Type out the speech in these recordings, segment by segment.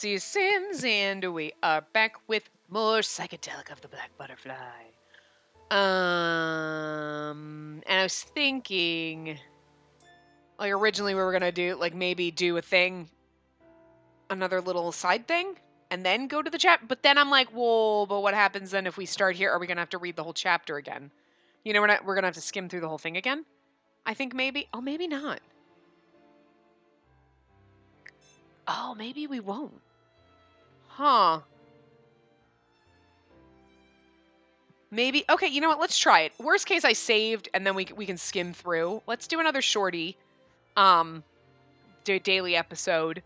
Spacey Sims, and we are back with more Psychedelica of the Black Butterfly. And I was thinking, like, originally we were gonna do, like, maybe do a thing, another little side thing, and then go to the chapter. But then I'm like, whoa, but what happens then if we start here? Are we gonna have to read the whole chapter again? You know, we're gonna have to skim through the whole thing again? I think maybe. Oh, maybe not. Oh, maybe we won't. Huh. Maybe. Okay, you know what? Let's try it. Worst case, I saved, and then we can skim through. Let's do another shorty, um, daily episode,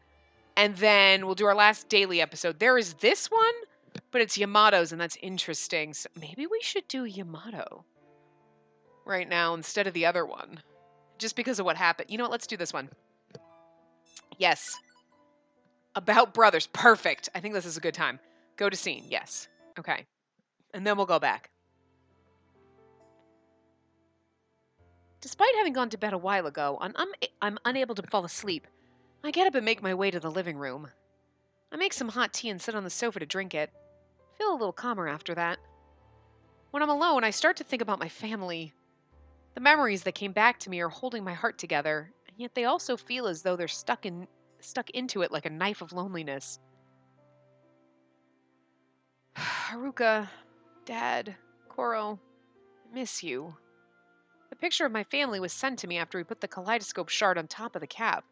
and then we'll do our last daily episode. There is this one, but it's Yamato's, and that's interesting. So maybe we should do Yamato right now instead of the other one, just because of what happened. You know what? Let's do this one. Yes. About brothers. Perfect. I think this is a good time. Go to scene. Yes. Okay. And then we'll go back. Despite having gone to bed a while ago, I'm unable to fall asleep. I get up and make my way to the living room. I make some hot tea and sit on the sofa to drink it. Feel a little calmer after that. When I'm alone, I start to think about my family. The memories that came back to me are holding my heart together, and yet they also feel as though they're stuck into it like a knife of loneliness. Haruka, Dad, Koro, I miss you. The picture of my family was sent to me after we put the kaleidoscope shard on top of the cap.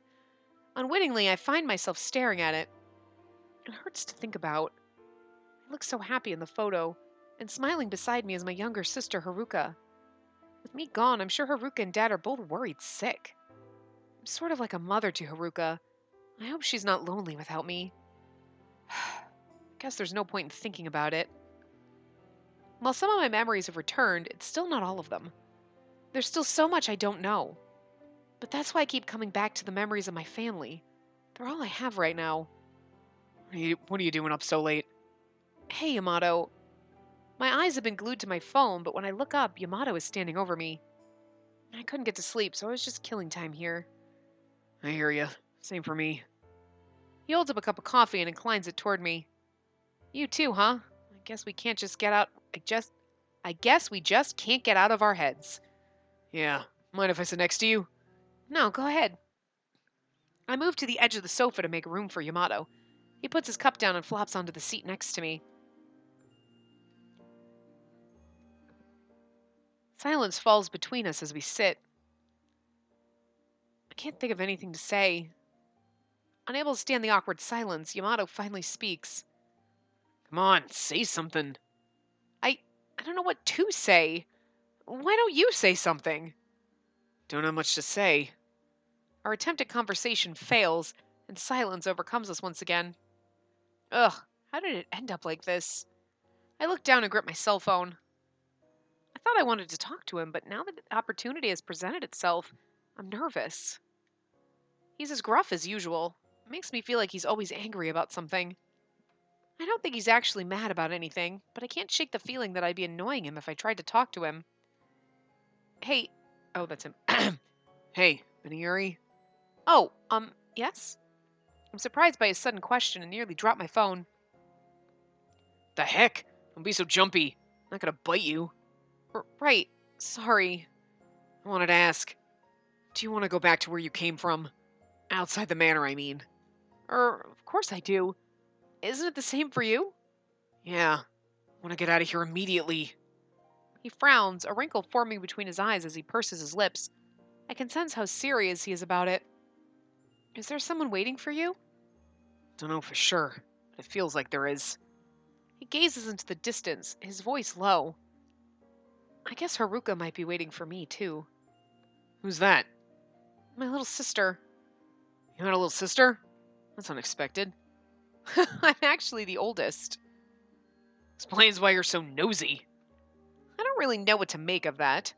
Unwittingly, I find myself staring at it. It hurts to think about. I look so happy in the photo, and smiling beside me is my younger sister, Haruka. With me gone, I'm sure Haruka and Dad are both worried sick. I'm sort of like a mother to Haruka. I hope she's not lonely without me. I guess there's no point in thinking about it. While some of my memories have returned, it's still not all of them. There's still so much I don't know. But that's why I keep coming back to the memories of my family. They're all I have right now. What are you doing up so late? Hey, Yamato. My eyes have been glued to my phone, but when I look up, Yamato is standing over me. I couldn't get to sleep, so I was just killing time here. I hear you. Same for me. He holds up a cup of coffee and inclines it toward me. You too, huh? I guess we can't just get out. I guess we just can't get out of our heads. Yeah. Mind if I sit next to you? No, go ahead. I move to the edge of the sofa to make room for Yamato. He puts his cup down and flops onto the seat next to me. Silence falls between us as we sit. I can't think of anything to say. Unable to stand the awkward silence, Yamato finally speaks. Come on, say something. I don't know what to say. Why don't you say something? Don't have much to say. Our attempt at conversation fails, and silence overcomes us once again. Ugh, how did it end up like this? I look down and grip my cell phone. I thought I wanted to talk to him, but now that the opportunity has presented itself, I'm nervous. He's as gruff as usual. It makes me feel like he's always angry about something. I don't think he's actually mad about anything, but I can't shake the feeling that I'd be annoying him if I tried to talk to him. Hey. Oh, that's him. Hey, Beniyuri? Oh, yes? I'm surprised by his sudden question and nearly dropped my phone. The heck? Don't be so jumpy. I'm not gonna bite you. Right. Sorry. I wanted to ask, do you want to go back to where you came from? Outside the manor, I mean. Of course I do. Isn't it the same for you? Yeah. I want to get out of here immediately. He frowns, a wrinkle forming between his eyes as he purses his lips. I can sense how serious he is about it. Is there someone waiting for you? Don't know for sure, but it feels like there is. He gazes into the distance, his voice low. I guess Haruka might be waiting for me, too. Who's that? My little sister. You had a little sister? That's unexpected. I'm actually the oldest. Explains why you're so nosy. I don't really know what to make of that.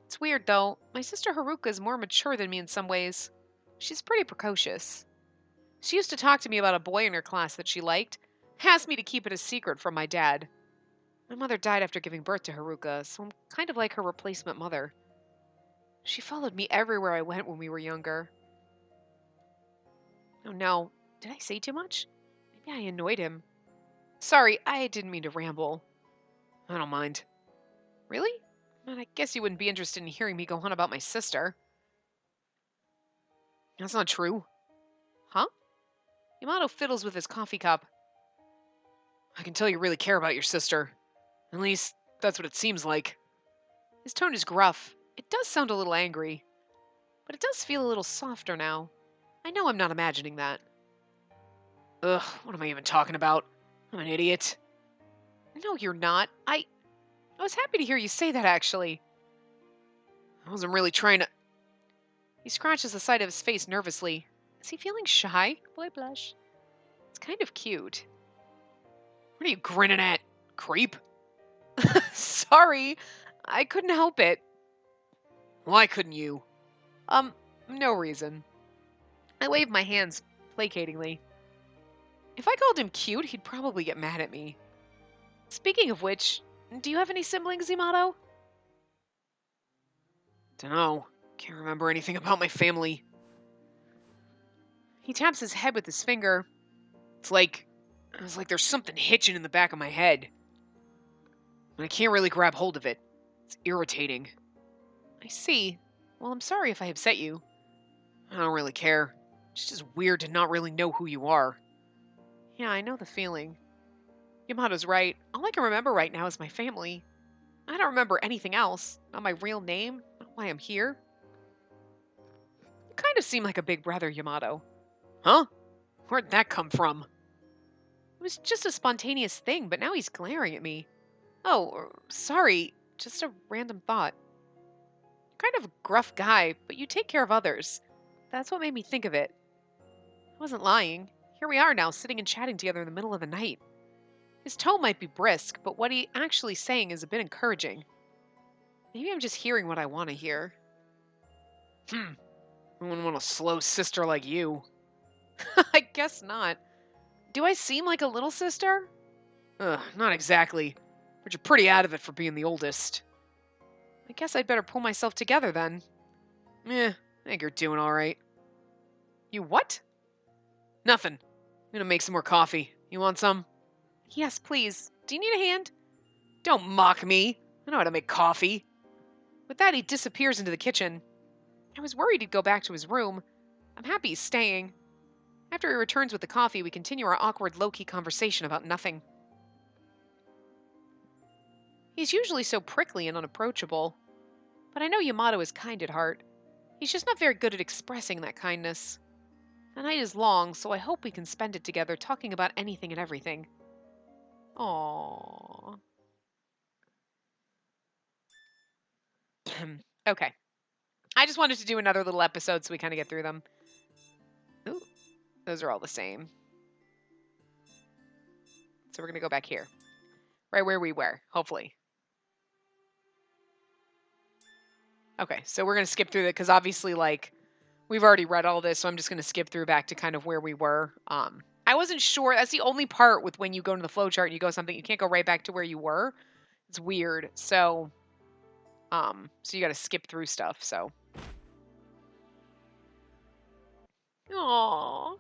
It's weird, though. My sister Haruka is more mature than me in some ways. She's pretty precocious. She used to talk to me about a boy in her class that she liked, asked me to keep it a secret from my dad. My mother died after giving birth to Haruka, so I'm kind of like her replacement mother. She followed me everywhere I went when we were younger. Oh no, did I say too much? Yeah, I annoyed him. Sorry, I didn't mean to ramble. I don't mind. Really? Well, I guess you wouldn't be interested in hearing me go on about my sister. That's not true. Huh? Yamato fiddles with his coffee cup. I can tell you really care about your sister. At least, that's what it seems like. His tone is gruff. It does sound a little angry. But it does feel a little softer now. I know I'm not imagining that. Ugh, what am I even talking about? I'm an idiot. No, you're not. I was happy to hear you say that, actually. I wasn't really trying to... He scratches the side of his face nervously. Is he feeling shy? Boy blush. It's kind of cute. What are you grinning at, creep? Sorry, I couldn't help it. Why couldn't you? No reason. I wave my hands placatingly. If I called him cute, he'd probably get mad at me. Speaking of which, do you have any siblings, Yamato? Dunno. Can't remember anything about my family. He taps his head with his finger. It's like there's something hitching in the back of my head. And I can't really grab hold of it. It's irritating. I see. Well, I'm sorry if I upset you. I don't really care. It's just weird to not really know who you are. Yeah, I know the feeling. Yamato's right. All I can remember right now is my family. I don't remember anything else. Not my real name. Not why I'm here. You kind of seem like a big brother, Yamato. Huh? Where'd that come from? It was just a spontaneous thing, but now he's glaring at me. Oh, sorry. Just a random thought. You're kind of a gruff guy, but you take care of others. That's what made me think of it. I wasn't lying. Here we are now, sitting and chatting together in the middle of the night. His tone might be brisk, but what he's actually saying is a bit encouraging. Maybe I'm just hearing what I want to hear. I wouldn't want a slow sister like you. I guess not. Do I seem like a little sister? Not exactly. But you're pretty out of it for being the oldest. I guess I'd better pull myself together then. I think you're doing alright. You what? Nothing. I'm gonna make some more coffee. You want some? Yes, please. Do you need a hand? Don't mock me. I know how to make coffee. With that, he disappears into the kitchen. I was worried he'd go back to his room. I'm happy he's staying. After he returns with the coffee, we continue our awkward low-key conversation about nothing. He's usually so prickly and unapproachable. But I know Yamato is kind at heart. He's just not very good at expressing that kindness. The night is long, so I hope we can spend it together talking about anything and everything. Aww. Okay. I just wanted to do another little episode so we kind of get through them. Ooh, those are all the same. So we're going to go back here. Right where we were, hopefully. Okay, so we're going to skip through that because obviously, like, we've already read all this, so I'm just going to skip through back to kind of where we were. I wasn't sure. That's the only part with when you go into the flowchart and you go something, you can't go right back to where you were. It's weird. So you got to skip through stuff, so. Aww.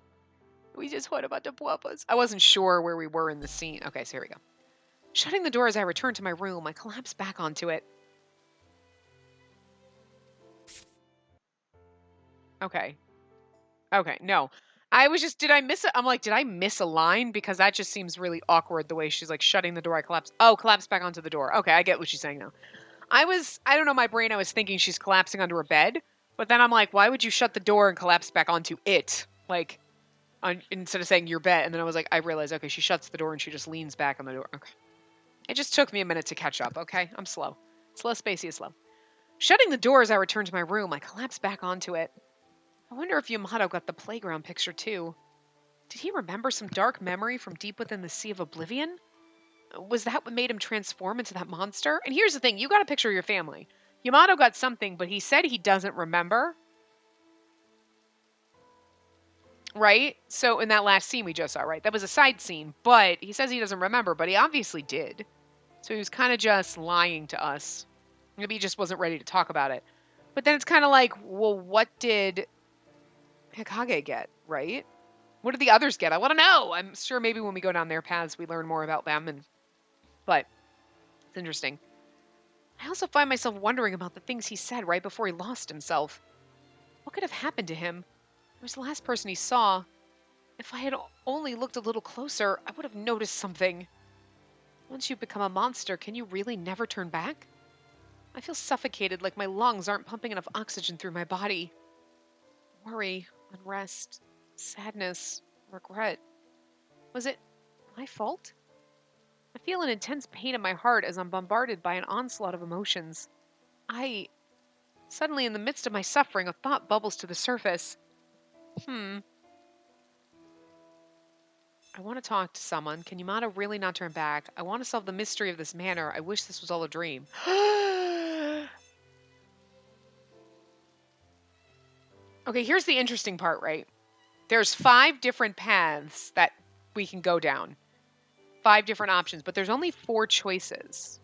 We just heard about the guapas. I wasn't sure where we were in the scene. Okay, so here we go. Shutting the door as I return to my room, I collapse back onto it. Okay. Okay, no. I was just, did I miss it? I'm like, did I miss a line? Because that just seems really awkward the way she's like shutting the door. I collapse. Oh, collapse back onto the door. Okay, I get what she's saying now. I don't know, my brain, I was thinking she's collapsing onto her bed. But then I'm like, why would you shut the door and collapse back onto it? Like, instead of saying your bed. And then I was like, I realized, okay, she shuts the door and she just leans back on the door. Okay. It just took me a minute to catch up, okay? I'm slow. Slow Spacey is slow. Shutting the door as I return to my room, I collapse back onto it. I wonder if Yamato got the playground picture too. Did he remember some dark memory from deep within the Sea of Oblivion? Was that what made him transform into that monster? And here's the thing, you got a picture of your family. Yamato got something, but he said he doesn't remember. Right? So in that last scene we just saw, right? That was a side scene, but he says he doesn't remember, but he obviously did. So he was kind of just lying to us. Maybe he just wasn't ready to talk about it. But then it's kind of like, well, what did Hikage get, right? What did the others get? I want to know. I'm sure maybe when we go down their paths, we learn more about them. But it's interesting. I also find myself wondering about the things he said right before he lost himself. What could have happened to him? He was the last person he saw. If I had only looked a little closer, I would have noticed something. Once you become a monster, can you really never turn back? I feel suffocated, like my lungs aren't pumping enough oxygen through my body. Worry, unrest, sadness, regret. Was it my fault? I feel an intense pain in my heart as I'm bombarded by an onslaught of emotions. Suddenly, in the midst of my suffering, a thought bubbles to the surface. I want to talk to someone. Can Yamato really not turn back? I want to solve the mystery of this manor. I wish this was all a dream. Okay, here's the interesting part, right? There's 5 different paths that we can go down. 5 different options, but there's only 4 choices.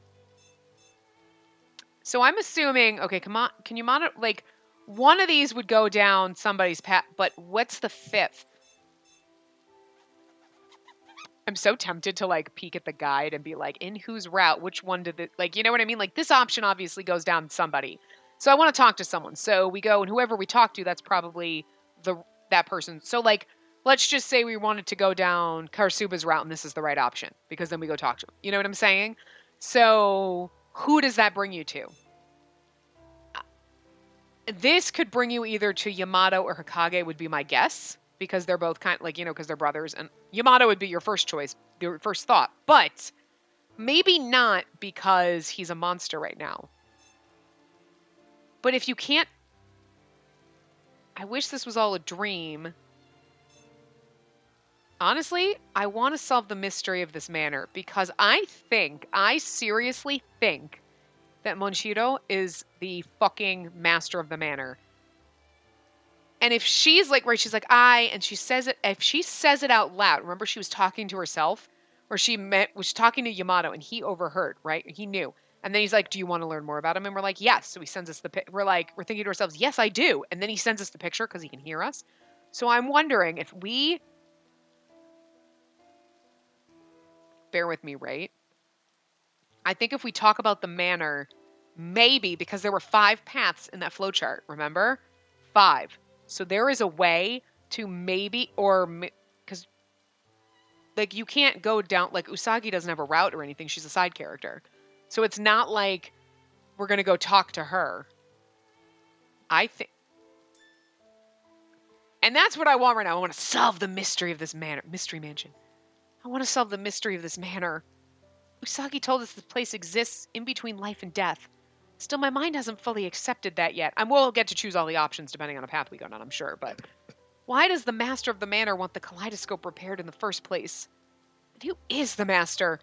So I'm assuming, okay, come on, can Yamato, like, one of these would go down somebody's path, but what's the 5th? I'm so tempted to like peek at the guide and be like, in whose route, which one did the, like, you know what I mean? Like this option obviously goes down somebody. So I want to talk to someone. So we go and whoever we talk to, that's probably that person. So like, let's just say we wanted to go down Karsuba's route and this is the right option because then we go talk to him. You know what I'm saying? So who does that bring you to? This could bring you either to Yamato or Hokage would be my guess because they're both kind of like, because they're brothers and Yamato would be your first choice, your first thought. But maybe not because he's a monster right now. But if you can't, I wish this was all a dream. Honestly, I want to solve the mystery of this manor because I seriously think that Monshiro is the fucking master of the manor. And if she's like, right, she's like, and she says it, if she says it out loud, remember she was talking to herself, or was talking to Yamato, and he overheard, right? He knew. And then he's like, do you want to learn more about him? And we're like, yes. So he sends us we're thinking to ourselves, yes, I do. And then he sends us the picture because he can hear us. So I'm wondering if bear with me, right? I think if we talk about the manor, maybe, because there were 5 paths in that flowchart, remember? 5. So there is a way to maybe, or because like you can't go down, like Usagi doesn't have a route or anything. She's a side character. So it's not like we're going to go talk to her. I think. And that's what I want right now. I want to solve the mystery of this mystery mansion. I want to solve the mystery of this manor. Usagi told us this place exists in between life and death. Still, my mind hasn't fully accepted that yet. We'll get to choose all the options depending on a path we go down, I'm sure. But why does the master of the manor want the kaleidoscope repaired in the first place? And who is the master?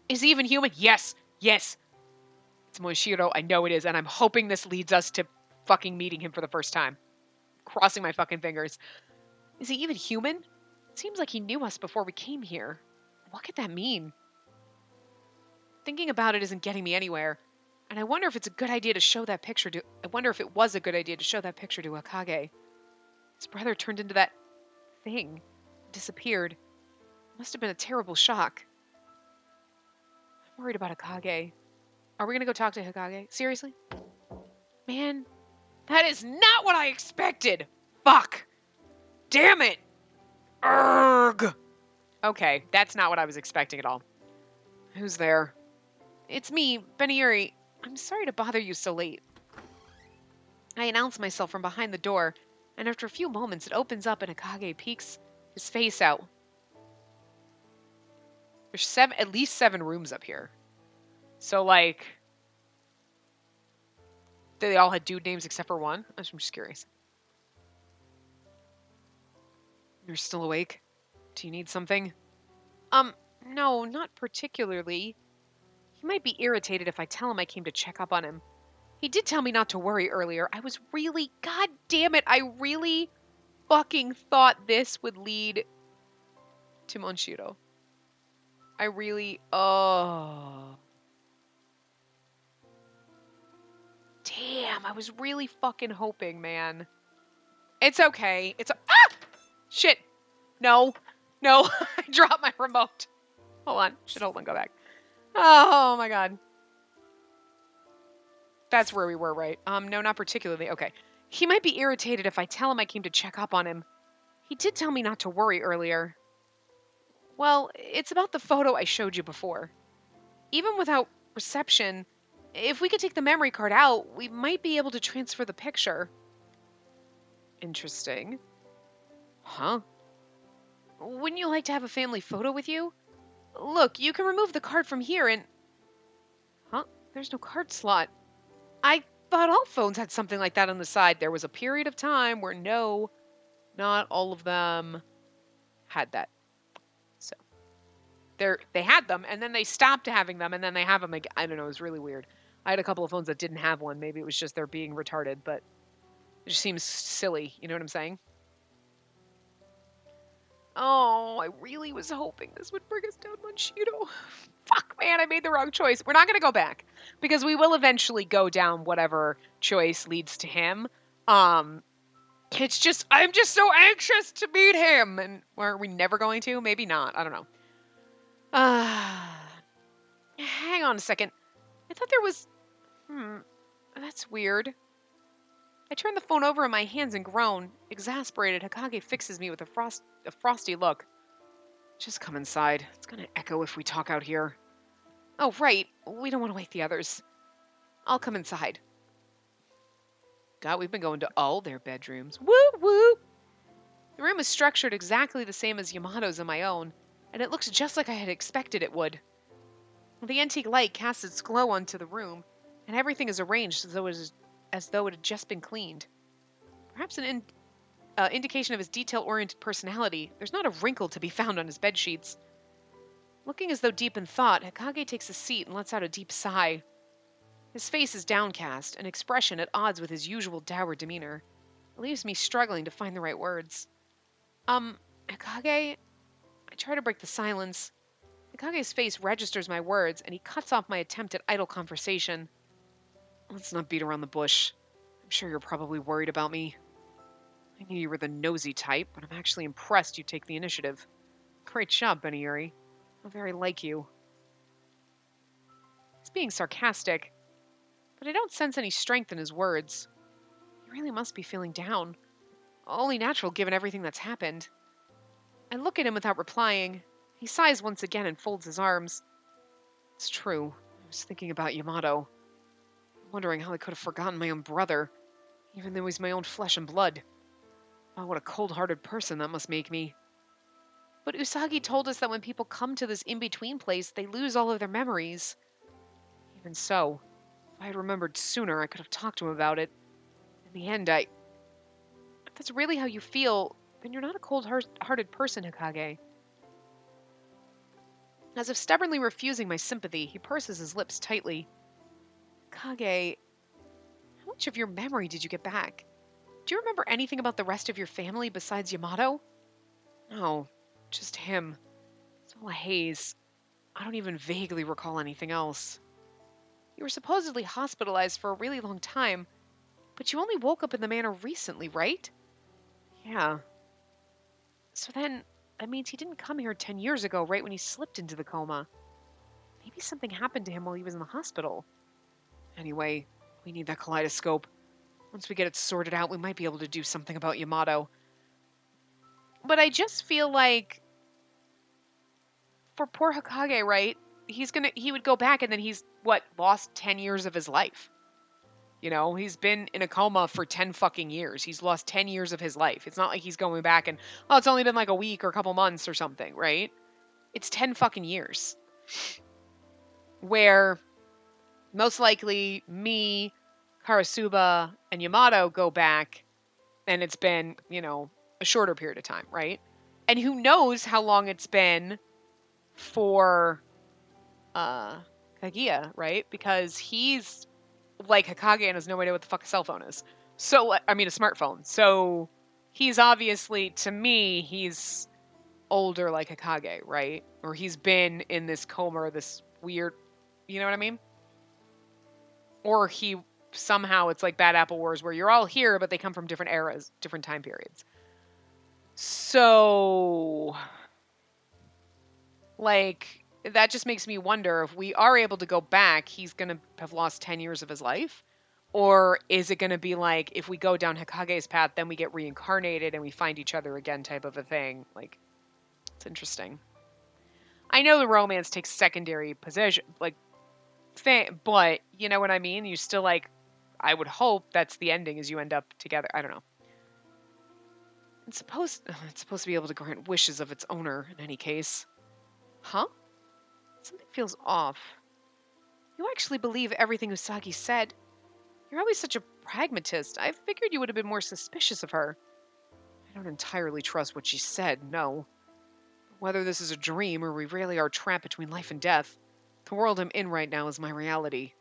Is he even human? Yes, yes. It's Moishiro. I know it is. And I'm hoping this leads us to fucking meeting him for the first time. Crossing my fucking fingers. Is he even human? It seems like he knew us before we came here. What could that mean? Thinking about it isn't getting me anywhere. And I wonder if it's a good idea to show that picture to... I wonder if it was a good idea to show that picture to Akage. His brother turned into that thing. Disappeared. It must have been a terrible shock. I'm worried about Akage. Are we gonna go talk to Hokage? Seriously? Man, that is not what I expected! Fuck! Damn it! Urgh! Okay, that's not what I was expecting at all. Who's there? It's me, Beniuri. I'm sorry to bother you so late. I announce myself from behind the door, and after a few moments it opens up and Akage peeks his face out. There's at least 7 rooms up here. So, like... They all had dude names except for one? I'm just curious. You're still awake? Do you need something? No, not particularly. He might be irritated if I tell him I came to check up on him. He did tell me not to worry earlier. God damn it, I really fucking thought this would lead to Monshiro. Damn, I was really fucking hoping, man. It's okay. Shit. No. No. I dropped my remote. Hold on. Should hold on. Go back. Oh my god. That's where we were, right? No, not particularly. Okay. He might be irritated if I tell him I came to check up on him. He did tell me not to worry earlier. Well, it's about the photo I showed you before. Even without reception, if we could take the memory card out, we might be able to transfer the picture. Interesting. Huh? Wouldn't you like to have a family photo with you? Look, you can remove the card from here and... Huh? There's no card slot. I thought all phones had something like that on the side. There was a period of time where no, not all of them had that. So they had them, and then they stopped having them, and then they have them again. I don't know. It was really weird. I had a couple of phones that didn't have one. Maybe it was just they're being retarded, but it just seems silly. You know what I'm saying? Oh, I really was hoping this would bring us down Monchito. Fuck, man, I made the wrong choice. We're not going to go back because we will eventually go down whatever choice leads to him. It's just, I'm just so anxious to meet him. And are we never going to? Maybe not. I don't know. Hang on a second. I thought there was, that's weird. I turn the phone over in my hands and groan. Exasperated, Hokage fixes me with a frosty look. Just come inside. It's gonna echo if we talk out here. Oh, right. We don't want to wake the others. I'll come inside. God, we've been going to all their bedrooms. Woo woo! The room is structured exactly the same as Yamato's and my own, and it looks just like I had expected it would. The antique light casts its glow onto the room, and everything is arranged as though it had just been cleaned. Perhaps an indication of his detail-oriented personality. There's not a wrinkle to be found on his bedsheets. Looking as though deep in thought, Hokage takes a seat and lets out a deep sigh. His face is downcast, an expression at odds with his usual dour demeanor. It leaves me struggling to find the right words. Hokage? I try to break the silence. Hikage's face registers my words, and he cuts off my attempt at idle conversation. Let's not beat around the bush. I'm sure you're probably worried about me. I knew you were the nosy type, but I'm actually impressed you take the initiative. Great job, Beniyuri. I'm very like you. He's being sarcastic, but I don't sense any strength in his words. He really must be feeling down. Only natural given everything that's happened. I look at him without replying. He sighs once again and folds his arms. It's true. I was thinking about Yamato. Wondering how I could have forgotten my own brother, even though he's my own flesh and blood. Oh, what a cold-hearted person that must make me. But Usagi told us that when people come to this in-between place, they lose all of their memories. Even so, if I had remembered sooner, I could have talked to him about it. In the end, if that's really how you feel, then you're not a cold-hearted person, Hokage. As if stubbornly refusing my sympathy, he purses his lips tightly. Hokage, how much of your memory did you get back? Do you remember anything about the rest of your family besides Yamato? No, just him. It's all a haze. I don't even vaguely recall anything else. You were supposedly hospitalized for a really long time, but you only woke up in the manor recently, right? Yeah. So then, that means he didn't come here 10 years ago, right when he slipped into the coma. Maybe something happened to him while he was in the hospital. Anyway, we need that kaleidoscope. Once we get it sorted out, we might be able to do something about Yamato. But I just feel like, for poor Hokage, right? He would go back and then he's, lost 10 years of his life. You know, he's been in a coma for 10 fucking years. He's lost 10 years of his life. It's not like he's going back and, it's only been like a week or a couple months or something, right? It's 10 fucking years. Where most likely me, Karasuba, and Yamato go back and it's been, a shorter period of time, right? And who knows how long it's been for Kaguya, right? Because he's like Hokage and has no idea what the fuck a cell phone is. So, a smartphone. So, he's obviously, to me, he's older like Hokage, right? Or he's been in this coma or this weird, you know what I mean? Or somehow it's like Bad Apple Wars where you're all here, but they come from different eras, different time periods. So, like, that just makes me wonder if we are able to go back, he's going to have lost 10 years of his life? Or is it going to be like if we go down Hikage's path, then we get reincarnated and we find each other again type of a thing? Like, it's interesting. I know the romance takes secondary position, like, but you know what I mean? You still like, I would hope that's the ending is you end up together. I don't know. It's supposed to be able to grant wishes of its owner in any case. Huh? Something feels off. You actually believe everything Usagi said? You're always such a pragmatist. I figured you would have been more suspicious of her. I don't entirely trust what she said, no. Whether this is a dream or we really are trapped between life and death, the world I'm in right now is my reality.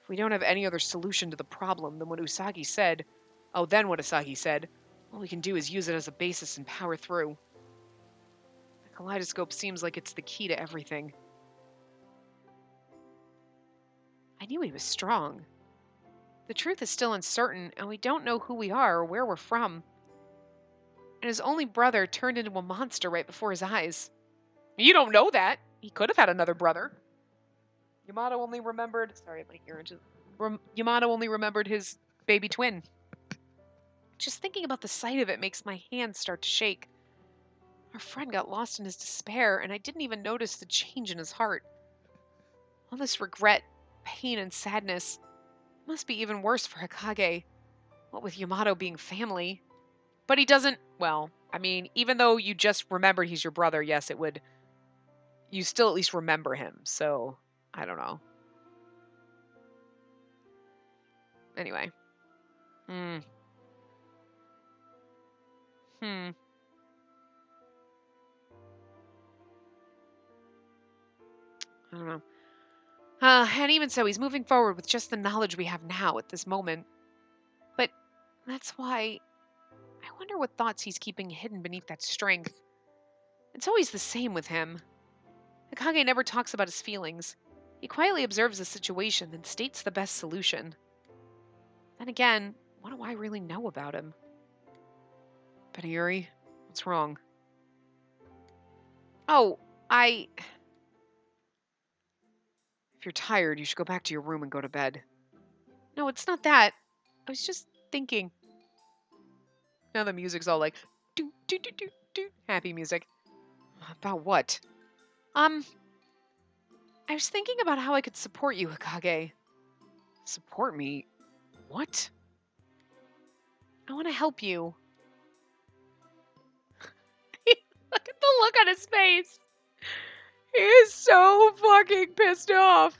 If we don't have any other solution to the problem than what Usagi said, all we can do is use it as a basis and power through. The kaleidoscope seems like it's the key to everything. I knew he was strong. The truth is still uncertain, and we don't know who we are or where we're from. And his only brother turned into a monster right before his eyes. You don't know that. He could have had another brother. Yamato only remembered... Sorry, my ear just... Yamato only remembered his baby twin. Just thinking about the sight of it makes my hands start to shake. Our friend got lost in his despair, and I didn't even notice the change in his heart. All this regret, pain, and sadness must be even worse for Hikage. What with Yamato being family. But he doesn't... Well, I mean, even though you just remembered he's your brother, yes, it would... You still at least remember him, so... I don't know. Anyway. I don't know. And even so, he's moving forward with just the knowledge we have now at this moment. But that's why I wonder what thoughts he's keeping hidden beneath that strength. It's always the same with him. Hikage never talks about his feelings. He quietly observes the situation and states the best solution. Then again, what do I really know about him? Beniuri, what's wrong? Oh, If you're tired, you should go back to your room and go to bed. No, it's not that. I was just thinking. Now the music's all like, do, do, do, do, do, happy music. About what? I was thinking about how I could support you, Hikage. Support me? What? I want to help you. Look at the look on his face. He is so fucking pissed off.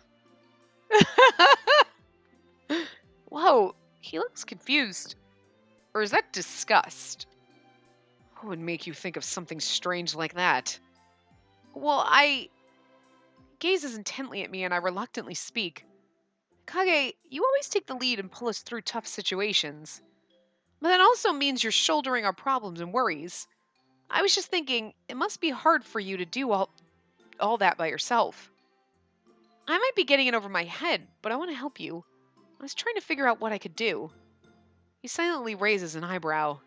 Whoa, he looks confused. Or is that disgust? What would make you think of something strange like that? Well, he gazes intently at me and I reluctantly speak. Kage, you always take the lead and pull us through tough situations. But that also means you're shouldering our problems and worries. I was just thinking, it must be hard for you to do all that by yourself. I might be getting it over my head, but I want to help you. I was trying to figure out what I could do. He silently raises an eyebrow.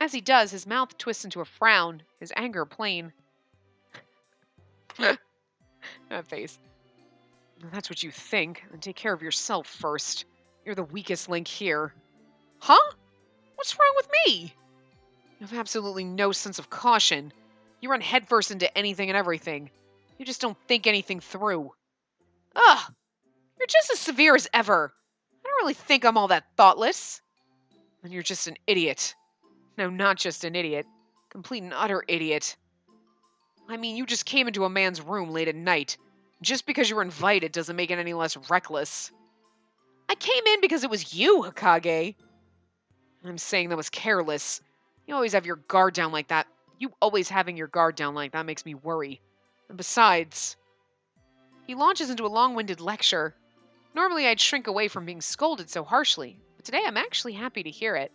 As he does, his mouth twists into a frown, his anger plain. That face. That's what you think, then take care of yourself first. You're the weakest link here. Huh? What's wrong with me? You have absolutely no sense of caution. You run headfirst into anything and everything. You just don't think anything through. Ugh! You're just as severe as ever. I don't really think I'm all that thoughtless. And you're just an idiot. No, not just an idiot. Complete and utter idiot. I mean, you just came into a man's room late at night. Just because you were invited doesn't make it any less reckless. I came in because it was you, Hikage. I'm saying that was careless. You always have your guard down like that. You always having your guard down like that makes me worry. And besides... He launches into a long-winded lecture. Normally I'd shrink away from being scolded so harshly, but today I'm actually happy to hear it.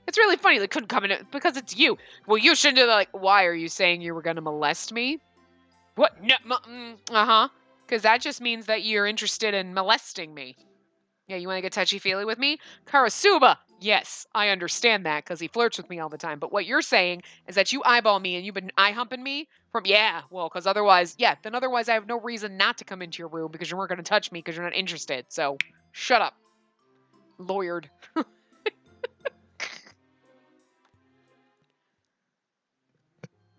It's really funny they couldn't come in because it's you. Well, you shouldn't have, why are you saying you were going to molest me? What? No, uh-huh. Because that just means that you're interested in molesting me. Yeah, you want to get touchy-feely with me? Karasuba! Yes, I understand that because he flirts with me all the time. But what you're saying is that you eyeball me and you've been eye-humping me from, yeah, well, because otherwise, then otherwise I have no reason not to come into your room because you weren't going to touch me because you're not interested. So, shut up. Lawyered. What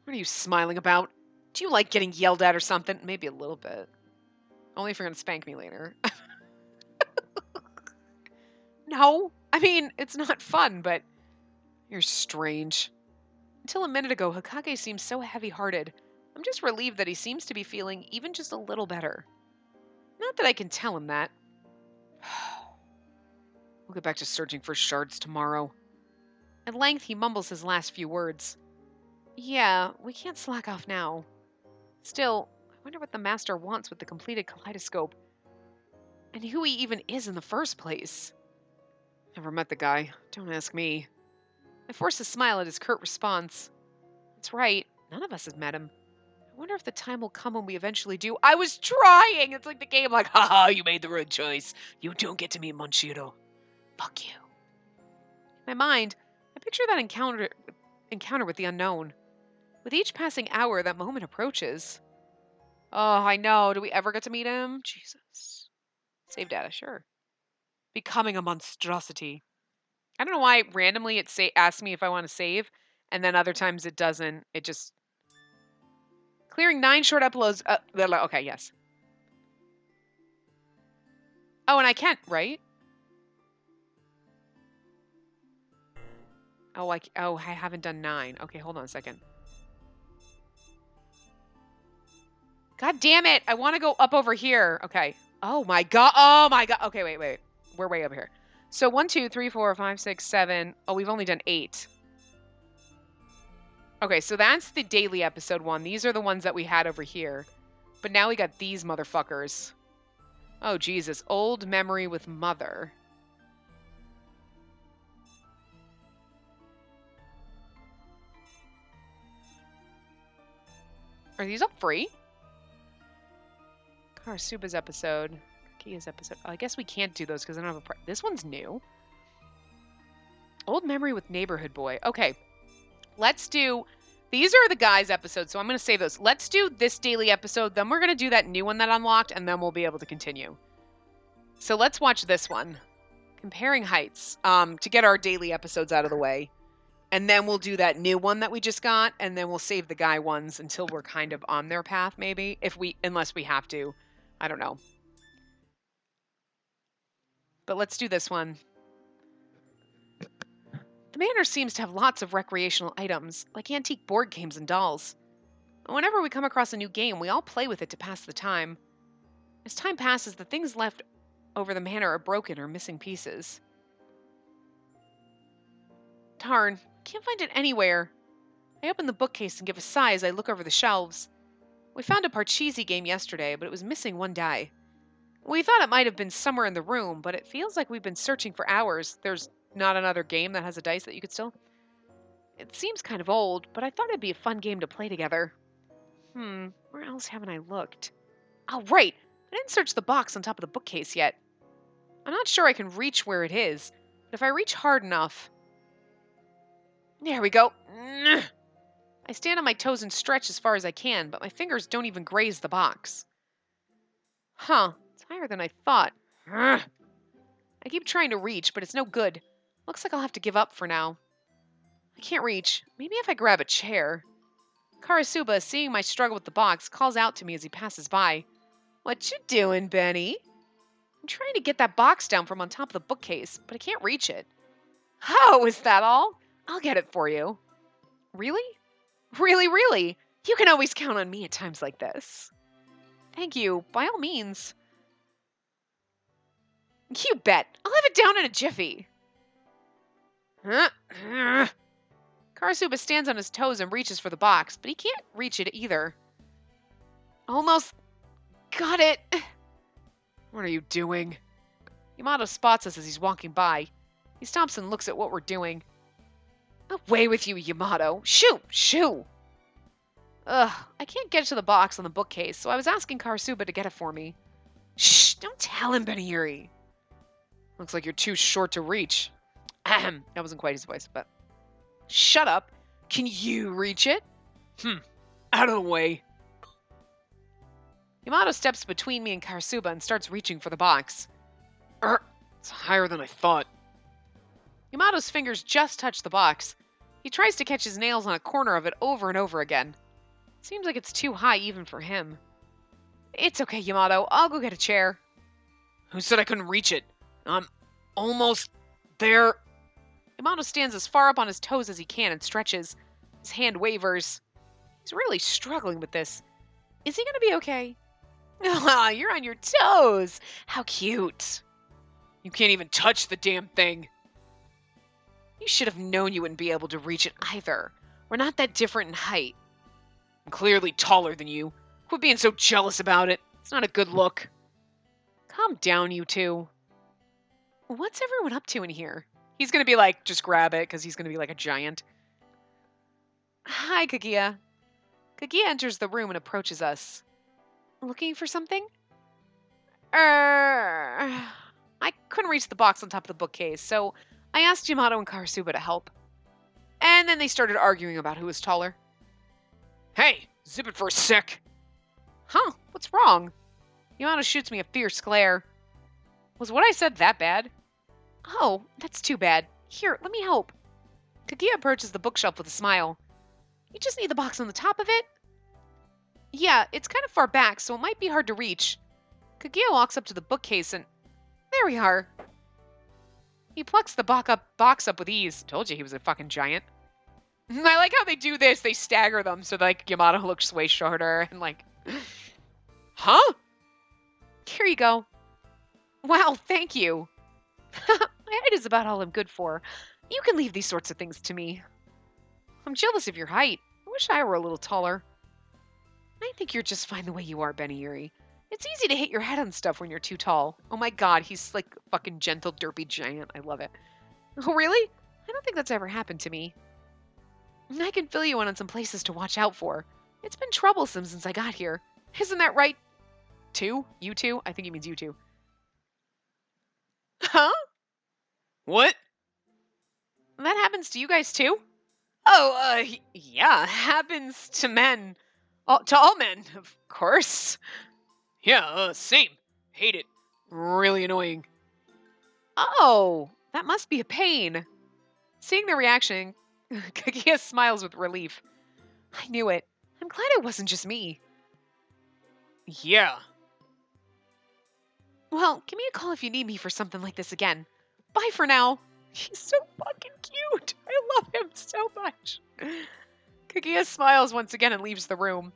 are you smiling about? Do you like getting yelled at or something? Maybe a little bit. Only if you're going to spank me later. No, I mean, it's not fun, but you're strange. Until a minute ago, Hokage seemed so heavy-hearted. I'm just relieved that he seems to be feeling even just a little better. Not that I can tell him that. We'll get back to searching for shards tomorrow. At length, he mumbles his last few words. Yeah, we can't slack off now. Still, I wonder what the master wants with the completed kaleidoscope. And who he even is in the first place. Never met the guy. Don't ask me. I force a smile at his curt response. That's right. None of us have met him. I wonder if the time will come when we eventually do. I was trying! It's like the game, like, haha, you made the wrong choice. You don't get to meet Monshiro. Fuck you. In my mind, I picture that encounter with the unknown. With each passing hour, that moment approaches. Oh, I know. Do we ever get to meet him? Jesus. Save data, sure. Becoming a monstrosity. I don't know why randomly it asks me if I want to save, and then other times it doesn't. It just... Clearing 9 short uploads. Okay, yes. Oh, and I can't, right? Oh, I haven't done 9. Okay, hold on a second. God damn it! I want to go up over here. Okay. Oh my god. Oh my god. Okay, wait. We're way up here. So 1, 2, 3, 4, 5, 6, 7. Oh, we've only done 8. Okay, so that's the daily episode 1. These are the ones that we had over here. But now we got these motherfuckers. Oh, Jesus. Old memory with mother. Are these all free? Karasuba's episode. Kia's episode. Oh, I guess we can't do those because I don't have a... This one's new. Old memory with neighborhood boy. Okay. Let's do... These are the guys' episodes, so I'm going to save those. Let's do this daily episode, then we're going to do that new one that unlocked, and then we'll be able to continue. So let's watch this one. Comparing heights, to get our daily episodes out of the way. And then we'll do that new one that we just got, and then we'll save the guy ones until we're kind of on their path, maybe. Unless we have to. I don't know. But let's do this one. The manor seems to have lots of recreational items, like antique board games and dolls. Whenever we come across a new game, we all play with it to pass the time. As time passes, the things left over the manor are broken or missing pieces. Darn, can't find it anywhere. I open the bookcase and give a sigh as I look over the shelves. We found a Parcheesi game yesterday, but it was missing one die. We thought it might have been somewhere in the room, but it feels like we've been searching for hours. There's not another game that has a dice that you could still... It seems kind of old, but I thought it'd be a fun game to play together. Where else haven't I looked? Oh, right! I didn't search the box on top of the bookcase yet. I'm not sure I can reach where it is, but if I reach hard enough... There we go. I stand on my toes and stretch as far as I can, but my fingers don't even graze the box. Huh, it's higher than I thought. I keep trying to reach, but it's no good. Looks like I'll have to give up for now. I can't reach. Maybe if I grab a chair. Karasuba, seeing my struggle with the box, calls out to me as he passes by. What you doing, Benny? I'm trying to get that box down from on top of the bookcase, but I can't reach it. Oh, is that all? I'll get it for you. Really? Really? You can always count on me at times like this. Thank you, by all means. You bet. I'll have it down in a jiffy. Karasuba stands on his toes and reaches for the box, but he can't reach it either. Almost got it. What are you doing? Yamato spots us as he's walking by. He stops and looks at what we're doing. Away with you, Yamato. Shoo! Ugh, I can't get to the box on the bookcase, so I was asking Karasuba to get it for me. Shh, don't tell him, Benihiri. Looks like you're too short to reach. Ahem. That wasn't quite his voice, but... Shut up. Can you reach it? Out of the way. Yamato steps between me and Karasuba and starts reaching for the box. It's higher than I thought. Yamato's fingers just touch the box. He tries to catch his nails on a corner of it over and over again. Seems like it's too high even for him. It's okay, Yamato. I'll go get a chair. Who said I couldn't reach it? I'm almost there. Yamato stands as far up on his toes as he can and stretches. His hand wavers. He's really struggling with this. Is he gonna be okay? Ah, you're on your toes. How cute. You can't even touch the damn thing. You should have known you wouldn't be able to reach it either. We're not that different in height. I'm clearly taller than you. Quit being so jealous about it. It's not a good look. Calm down, you two. What's everyone up to in here? He's gonna be like, just grab it, because he's gonna be like a giant. Hi, Kaguya. Kaguya enters the room and approaches us. Looking for something? I couldn't reach the box on top of the bookcase, so I asked Yamato and Karasuba to help. And then they started arguing about who was taller. Hey, zip it for a sec. Huh? What's wrong? Yamato shoots me a fierce glare. Was what I said that bad? Oh, that's too bad. Here, let me help. Kaguya approaches the bookshelf with a smile. You just need the box on the top of it? Yeah, it's kind of far back, so it might be hard to reach. Kaguya walks up to the bookcase and... There we are. He plucks the box up with ease. Told you he was a fucking giant. I like how they do this. They stagger them so like Yamato looks way shorter and like... Huh? Here you go. Wow, thank you. My height is about all I'm good for. You can leave these sorts of things to me. I'm jealous of your height. I wish I were a little taller. I think you're just fine the way you are, Benny. It's easy to hit your head on stuff when you're too tall. Oh my god, he's like a fucking gentle, derpy giant. I love it. Oh, really? I don't think that's ever happened to me. I can fill you in on some places to watch out for. It's been troublesome since I got here. Isn't that right? Two? You two? I think he means you two. Huh? What? That happens to you guys too? Oh, yeah, happens to men. To all men, of course. Yeah, same. Hate it. Really annoying. Oh, that must be a pain. Seeing the reaction, Kaguya smiles with relief. I knew it. I'm glad it wasn't just me. Yeah. Well, give me a call if you need me for something like this again. Bye for now. He's so fucking cute. I love him so much. Kaguya smiles once again and leaves the room.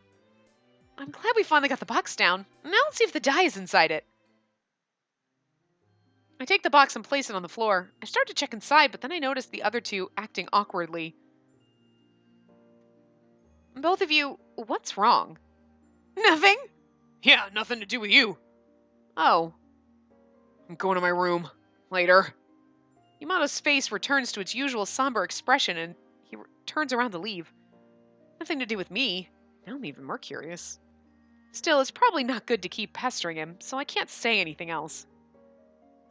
I'm glad we finally got the box down. Now let's see if the dye is inside it. I take the box and place it on the floor. I start to check inside, but then I notice the other two acting awkwardly. Both of you, what's wrong? Nothing? Yeah, nothing to do with you. Oh. I'm going to my room. Later. Yamato's face returns to its usual somber expression and he turns around to leave. Nothing to do with me. Now I'm even more curious. Still, it's probably not good to keep pestering him, so I can't say anything else.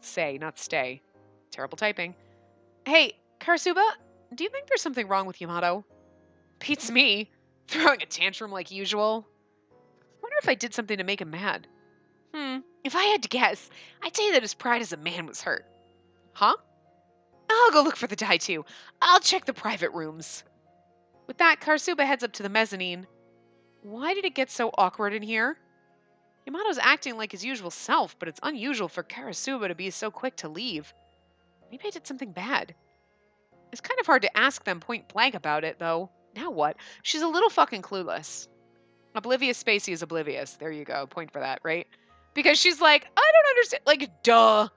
Say, not stay. Terrible typing. Hey, Karasuba, do you think there's something wrong with Yamato? Beats me. Throwing a tantrum like usual. Wonder if I did something to make him mad. If I had to guess, I'd say that his pride as a man was hurt. Huh? I'll go look for the dye too. I'll check the private rooms. With that, Karasuba heads up to the mezzanine. Why did it get so awkward in here? Yamato's acting like his usual self, but it's unusual for Karasuba to be so quick to leave. Maybe I did something bad. It's kind of hard to ask them point blank about it, though. Now what? She's a little fucking clueless. Oblivious Spacey is oblivious. There you go. Point for that, right? Because she's like, I don't understand. Like, duh.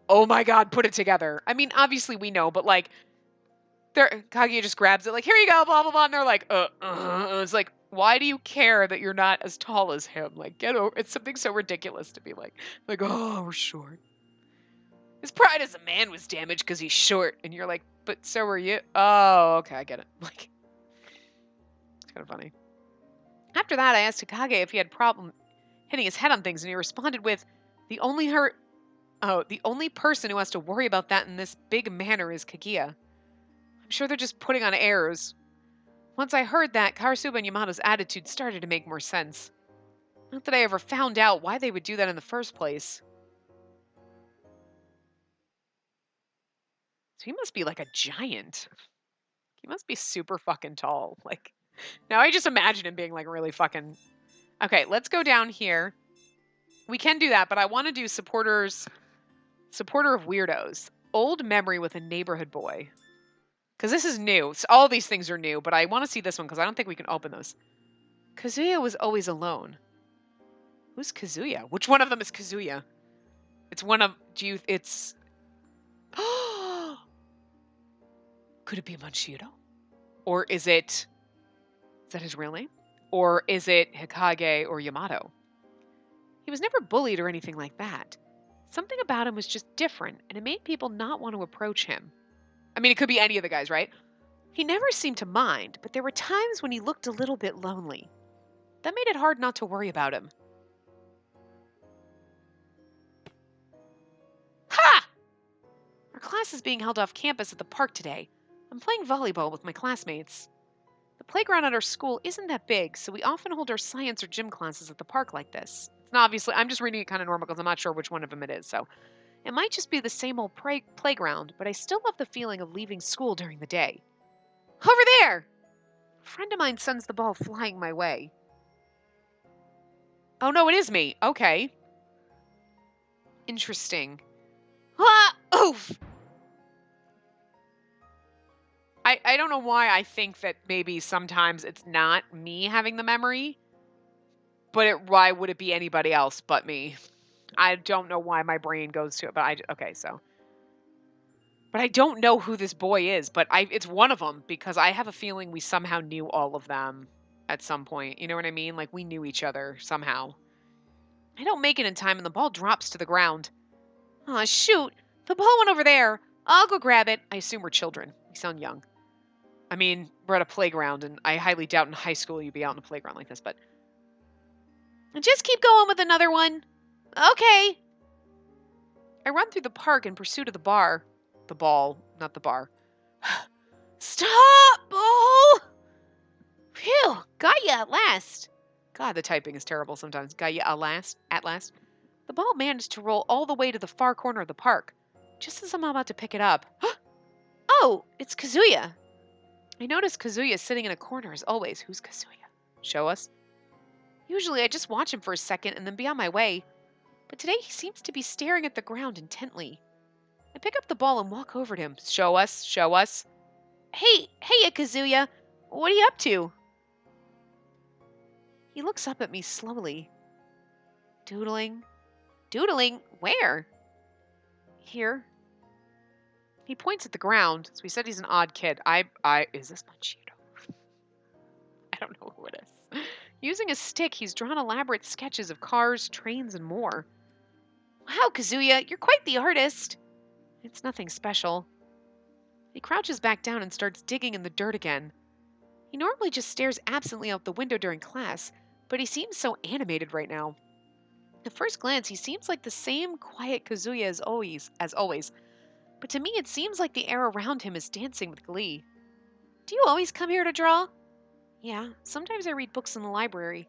Oh my god, put it together. I mean, obviously we know, but like, Kaguya just grabs it, like, here you go, blah, blah, blah. And they're like, It's like, why do you care that you're not as tall as him? Like, get over it's something so ridiculous to be like, oh, we're short. His pride as a man was damaged because he's short. And you're like, but so are you. Oh, okay, I get it. Like, it's kind of funny. After that, I asked Takage if he had problem hitting his head on things, and he responded with, the only hurt Oh, the only person who has to worry about that in this big manner is Kaguya. I'm sure they're just putting on airs. Once I heard that, Karasuba and Yamato's attitude started to make more sense. Not that I ever found out why they would do that in the first place. So he must be like a giant. He must be super fucking tall. Like, now I just imagine him being like really fucking... Okay, let's go down here. We can do that, but I want to do supporter of weirdos. Old memory with a neighborhood boy. Because this is new. So all these things are new, but I want to see this one because I don't think we can open those. Kazuya was always alone. Who's Kazuya? Which one of them is Kazuya? It's one of... It's... Could it be Manshiro? Or is it... Is that his real name? Or is it Hikage or Yamato? He was never bullied or anything like that. Something about him was just different, and it made people not want to approach him. I mean, it could be any of the guys, right? He never seemed to mind, but there were times when he looked a little bit lonely. That made it hard not to worry about him. Ha! Our class is being held off campus at the park today. I'm playing volleyball with my classmates. The playground at our school isn't that big, so we often hold our science or gym classes at the park like this. It's not obviously, I'm just reading it kind of normal because I'm not sure which one of them it is, so. It might just be the same old playground, but I still love the feeling of leaving school during the day. Over there! A friend of mine sends the ball flying my way. Oh no, it is me. Okay. Interesting. Ah! Oof! I don't know why I think that maybe sometimes it's not me having the memory, but why would it be anybody else but me? I don't know why my brain goes to it, but okay, so. But I don't know who this boy is, but it's one of them because I have a feeling we somehow knew all of them at some point. You know what I mean? Like we knew each other somehow. I don't make it in time and the ball drops to the ground. Aw, shoot. The ball went over there. I'll go grab it. I assume we're children. We sound young. I mean, we're at a playground, and I highly doubt in high school you'd be out in a playground like this, but... Just keep going with another one. Okay. I run through the park in pursuit of the bar. The ball, not the bar. Stop, ball! Phew, got ya at last. God, the typing is terrible sometimes. Got ya at last. At last. The ball managed to roll all the way to the far corner of the park, just as I'm about to pick it up. Oh, it's Kazuya. I notice Kazuya sitting in a corner as always. Who's Kazuya? Show us. Usually I just watch him for a second and then be on my way, but today he seems to be staring at the ground intently. I pick up the ball and walk over to him. Show us, show us. Hey, Kazuya, what are you up to? He looks up at me slowly. Doodling. Doodling? Where? Here. He points at the ground, so he said he's an odd kid. Is this Manchito? I don't know who it is. Using a stick, he's drawn elaborate sketches of cars, trains, and more. Wow, Kazuya, you're quite the artist. It's nothing special. He crouches back down and starts digging in the dirt again. He normally just stares absently out the window during class, but he seems so animated right now. At first glance, he seems like the same quiet Kazuya as always, but to me it seems like the air around him is dancing with glee. Do you always come here to draw? Yeah, sometimes I read books in the library.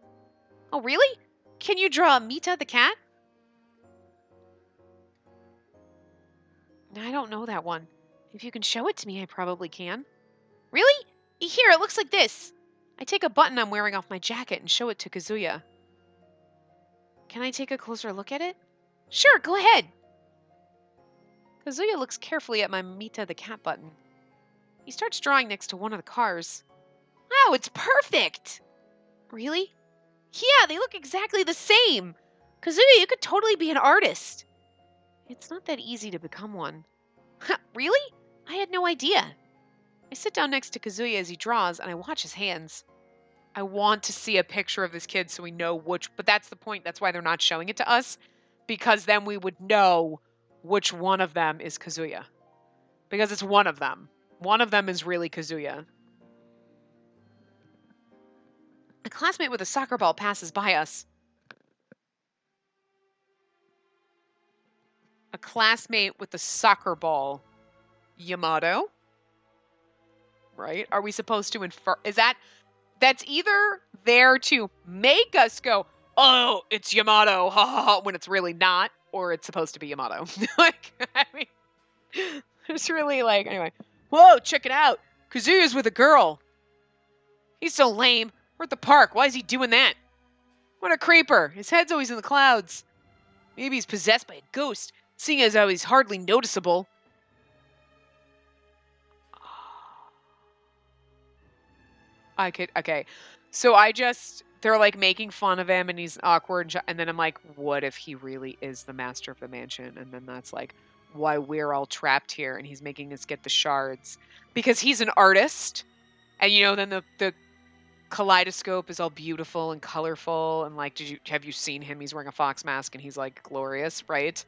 Oh, really? Can you draw Mita the cat? I don't know that one. If you can show it to me, I probably can. Really? Here, it looks like this. I take a button I'm wearing off my jacket and show it to Kazuya. Can I take a closer look at it? Sure, go ahead. Kazuya looks carefully at my Mita the cat button. He starts drawing next to one of the cars. Wow, it's perfect! Really? Yeah, they look exactly the same. Kazuya, you could totally be an artist. It's not that easy to become one. Really? I had no idea. I sit down next to Kazuya as he draws, and I watch his hands. I want to see a picture of this kid so we know which, but that's the point. That's why they're not showing it to us, because then we would know which one of them is Kazuya. Because it's one of them. One of them is really Kazuya. A classmate with a soccer ball passes by us. A classmate with the soccer ball. Yamato? Right? Are we supposed to infer? That's either there to make us go, oh, it's Yamato, ha ha ha, when it's really not, or it's supposed to be Yamato. Like, I mean, it's really like, anyway. Whoa, check it out. Kazuya's with a girl. He's so lame. We're at the park. Why is he doing that? What a creeper. His head's always in the clouds. Maybe he's possessed by a ghost, seeing as how he's hardly noticeable. Okay. So they're like making fun of him and he's awkward. And then I'm like, what if he really is the master of the mansion? And then that's like why we're all trapped here and he's making us get the shards. Because he's an artist. And then the kaleidoscope is all beautiful and colorful. And like, have you seen him? He's wearing a fox mask and he's like glorious, right?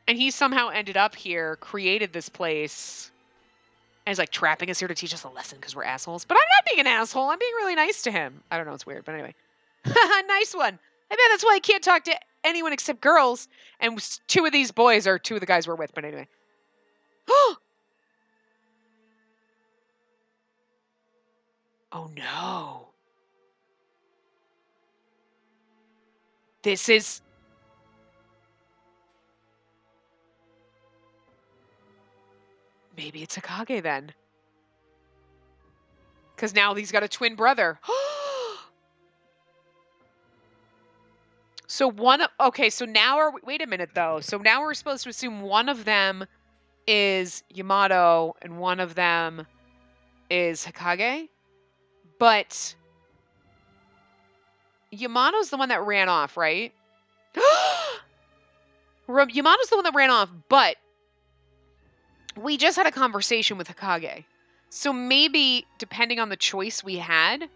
And he somehow ended up here, created this place. And he's like trapping us here to teach us a lesson because we're assholes. But I'm not being an asshole. I'm being really nice to him. I don't know. It's weird. But anyway. Nice one. I bet that's why he can't talk to anyone except girls. And two of these boys are two of the guys we're with. But anyway. Oh no. This is... Maybe it's Hokage then. Because now he's got a twin brother. So wait a minute though. So now we're supposed to assume one of them is Yamato and one of them is Hokage. But Yamato's the one that ran off, right? Yamato's the one that ran off, but we just had a conversation with Hokage. So maybe, depending on the choice we had,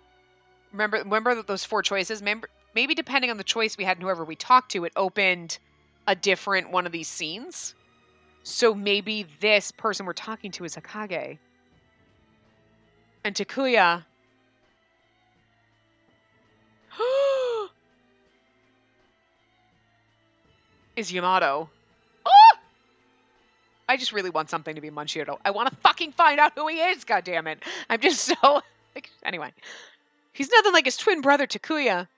remember those 4 choices? Maybe depending on the choice we had and whoever we talked to, it opened a different one of these scenes. So maybe this person we're talking to is Hokage. And Takuya... is Yamato. I just really want something to be Munchiro. I want to fucking find out who he is, goddammit. I'm just so... Anyway. He's nothing like his twin brother, Takuya.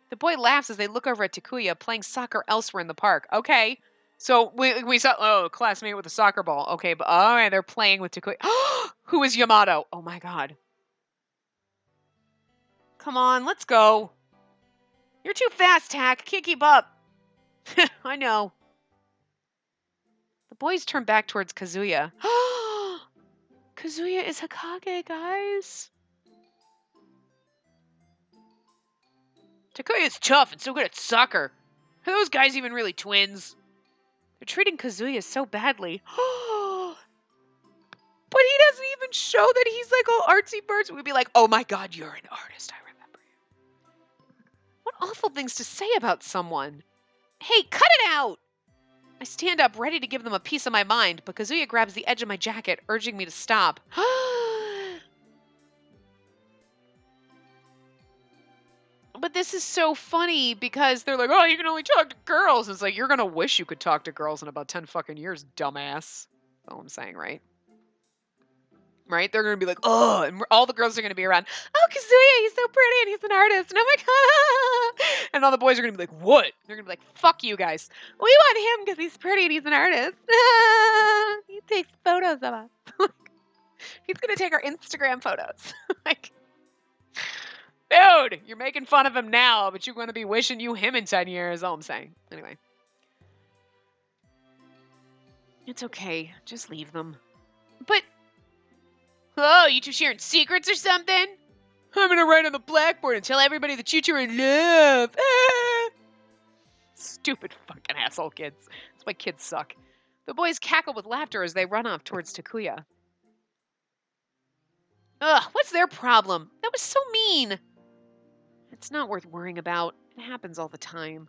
The boy laughs as they look over at Takuya playing soccer elsewhere in the park. Okay. So we saw... classmate with a soccer ball. Okay, but... Oh, they're playing with Takuya. Who is Yamato? Oh my god. Come on, let's go. You're too fast, Tak. Can't keep up. I know. The boys turn back towards Kazuya. Kazuya is Hokage, guys. Takuya is tough and so good at soccer. Are those guys even really twins? They're treating Kazuya so badly. But he doesn't even show that he's like all artsy-fartsy. We'd be like, oh my god, you're an artist. I remember you. What awful things to say about someone. Hey, cut it out! I stand up, ready to give them a piece of my mind, but Kazuya grabs the edge of my jacket, urging me to stop. But this is so funny, because they're like, oh, you can only talk to girls. It's like, you're gonna wish you could talk to girls in about 10 fucking years, dumbass. That's all I'm saying, right? Right? They're gonna be like, oh, and all the girls are gonna be around, oh, Kazuya, he's so pretty, and he's an artist, and I'm like, ah. And all the boys are gonna be like, what? They're gonna be like, fuck you guys. We want him because he's pretty and he's an artist. He takes photos of us. He's gonna take our Instagram photos. Like, dude, you're making fun of him now, but you're gonna be wishing you him in 10 years, all I'm saying. Anyway. It's okay. Just leave them. But... oh, you two sharing secrets or something? I'm gonna write on the blackboard and tell everybody that you two are in love. Ah! Stupid fucking asshole kids. That's why kids suck. The boys cackle with laughter as they run off towards Takuya. Ugh, what's their problem? That was so mean. It's not worth worrying about. It happens all the time.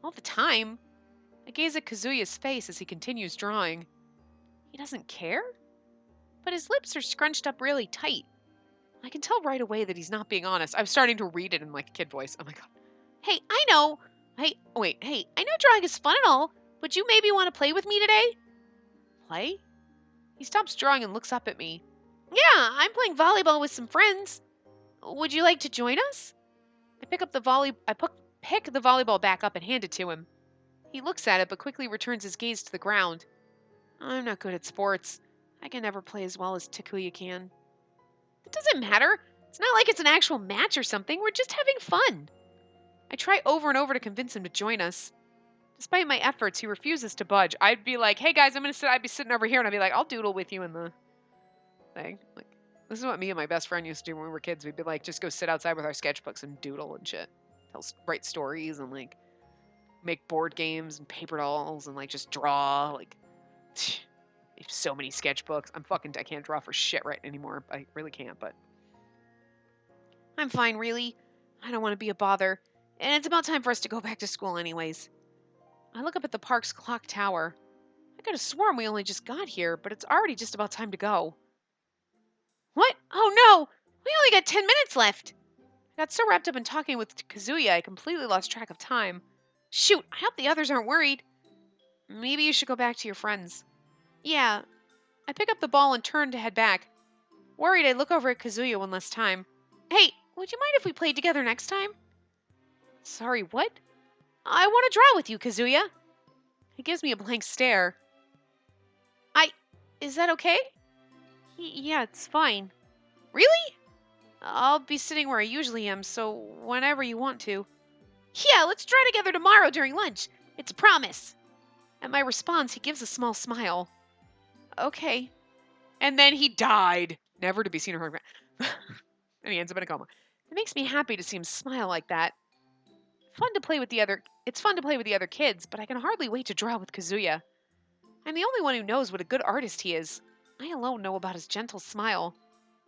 All the time? I gaze at Kazuya's face as he continues drawing. He doesn't care? But his lips are scrunched up really tight. I can tell right away that he's not being honest. I'm starting to read it in like a kid voice. Oh my god. Hey, I know. Hey, wait, hey, I know drawing is fun and all, but you maybe want to play with me today? Play? He stops drawing and looks up at me. Yeah, I'm playing volleyball with some friends. Would you like to join us? Pick the volleyball back up and hand it to him. He looks at it but quickly returns his gaze to the ground. I'm not good at sports. I can never play as well as Takuya can. It doesn't matter. It's not like it's an actual match or something. We're just having fun. I try over and over to convince him to join us. Despite my efforts, he refuses to budge. I'd be like, hey guys, I'd be sitting over here and I'd be like, I'll doodle with you in the thing. Like, this is what me and my best friend used to do when we were kids. We'd be like, just go sit outside with our sketchbooks and doodle and shit. Write stories and like make board games and paper dolls and like just draw. Like, I have so many sketchbooks. I can't draw for shit right anymore. I really can't, but I'm fine, really. I don't want to be a bother. And it's about time for us to go back to school anyways. I look up at the park's clock tower. I could have sworn we only just got here, but it's already just about time to go. What? Oh no! We only got 10 minutes left! I got so wrapped up in talking with Kazuya, I completely lost track of time. Shoot, I hope the others aren't worried. Maybe you should go back to your friends. Yeah. I pick up the ball and turn to head back. Worried, I look over at Kazuya one last time. Hey, would you mind if we played together next time? Sorry, what? I want to draw with you, Kazuya. He gives me a blank stare. Is that okay? Yeah, it's fine. Really? I'll be sitting where I usually am, so whenever you want to. Yeah, let's draw together tomorrow during lunch. It's a promise. At my response, he gives a small smile. Okay. And then he died, never to be seen or heard again. And he ends up in a coma. It makes me happy to see him smile like that. It's fun to play with the other kids, but I can hardly wait to draw with Kazuya. I'm the only one who knows what a good artist he is. I alone know about his gentle smile.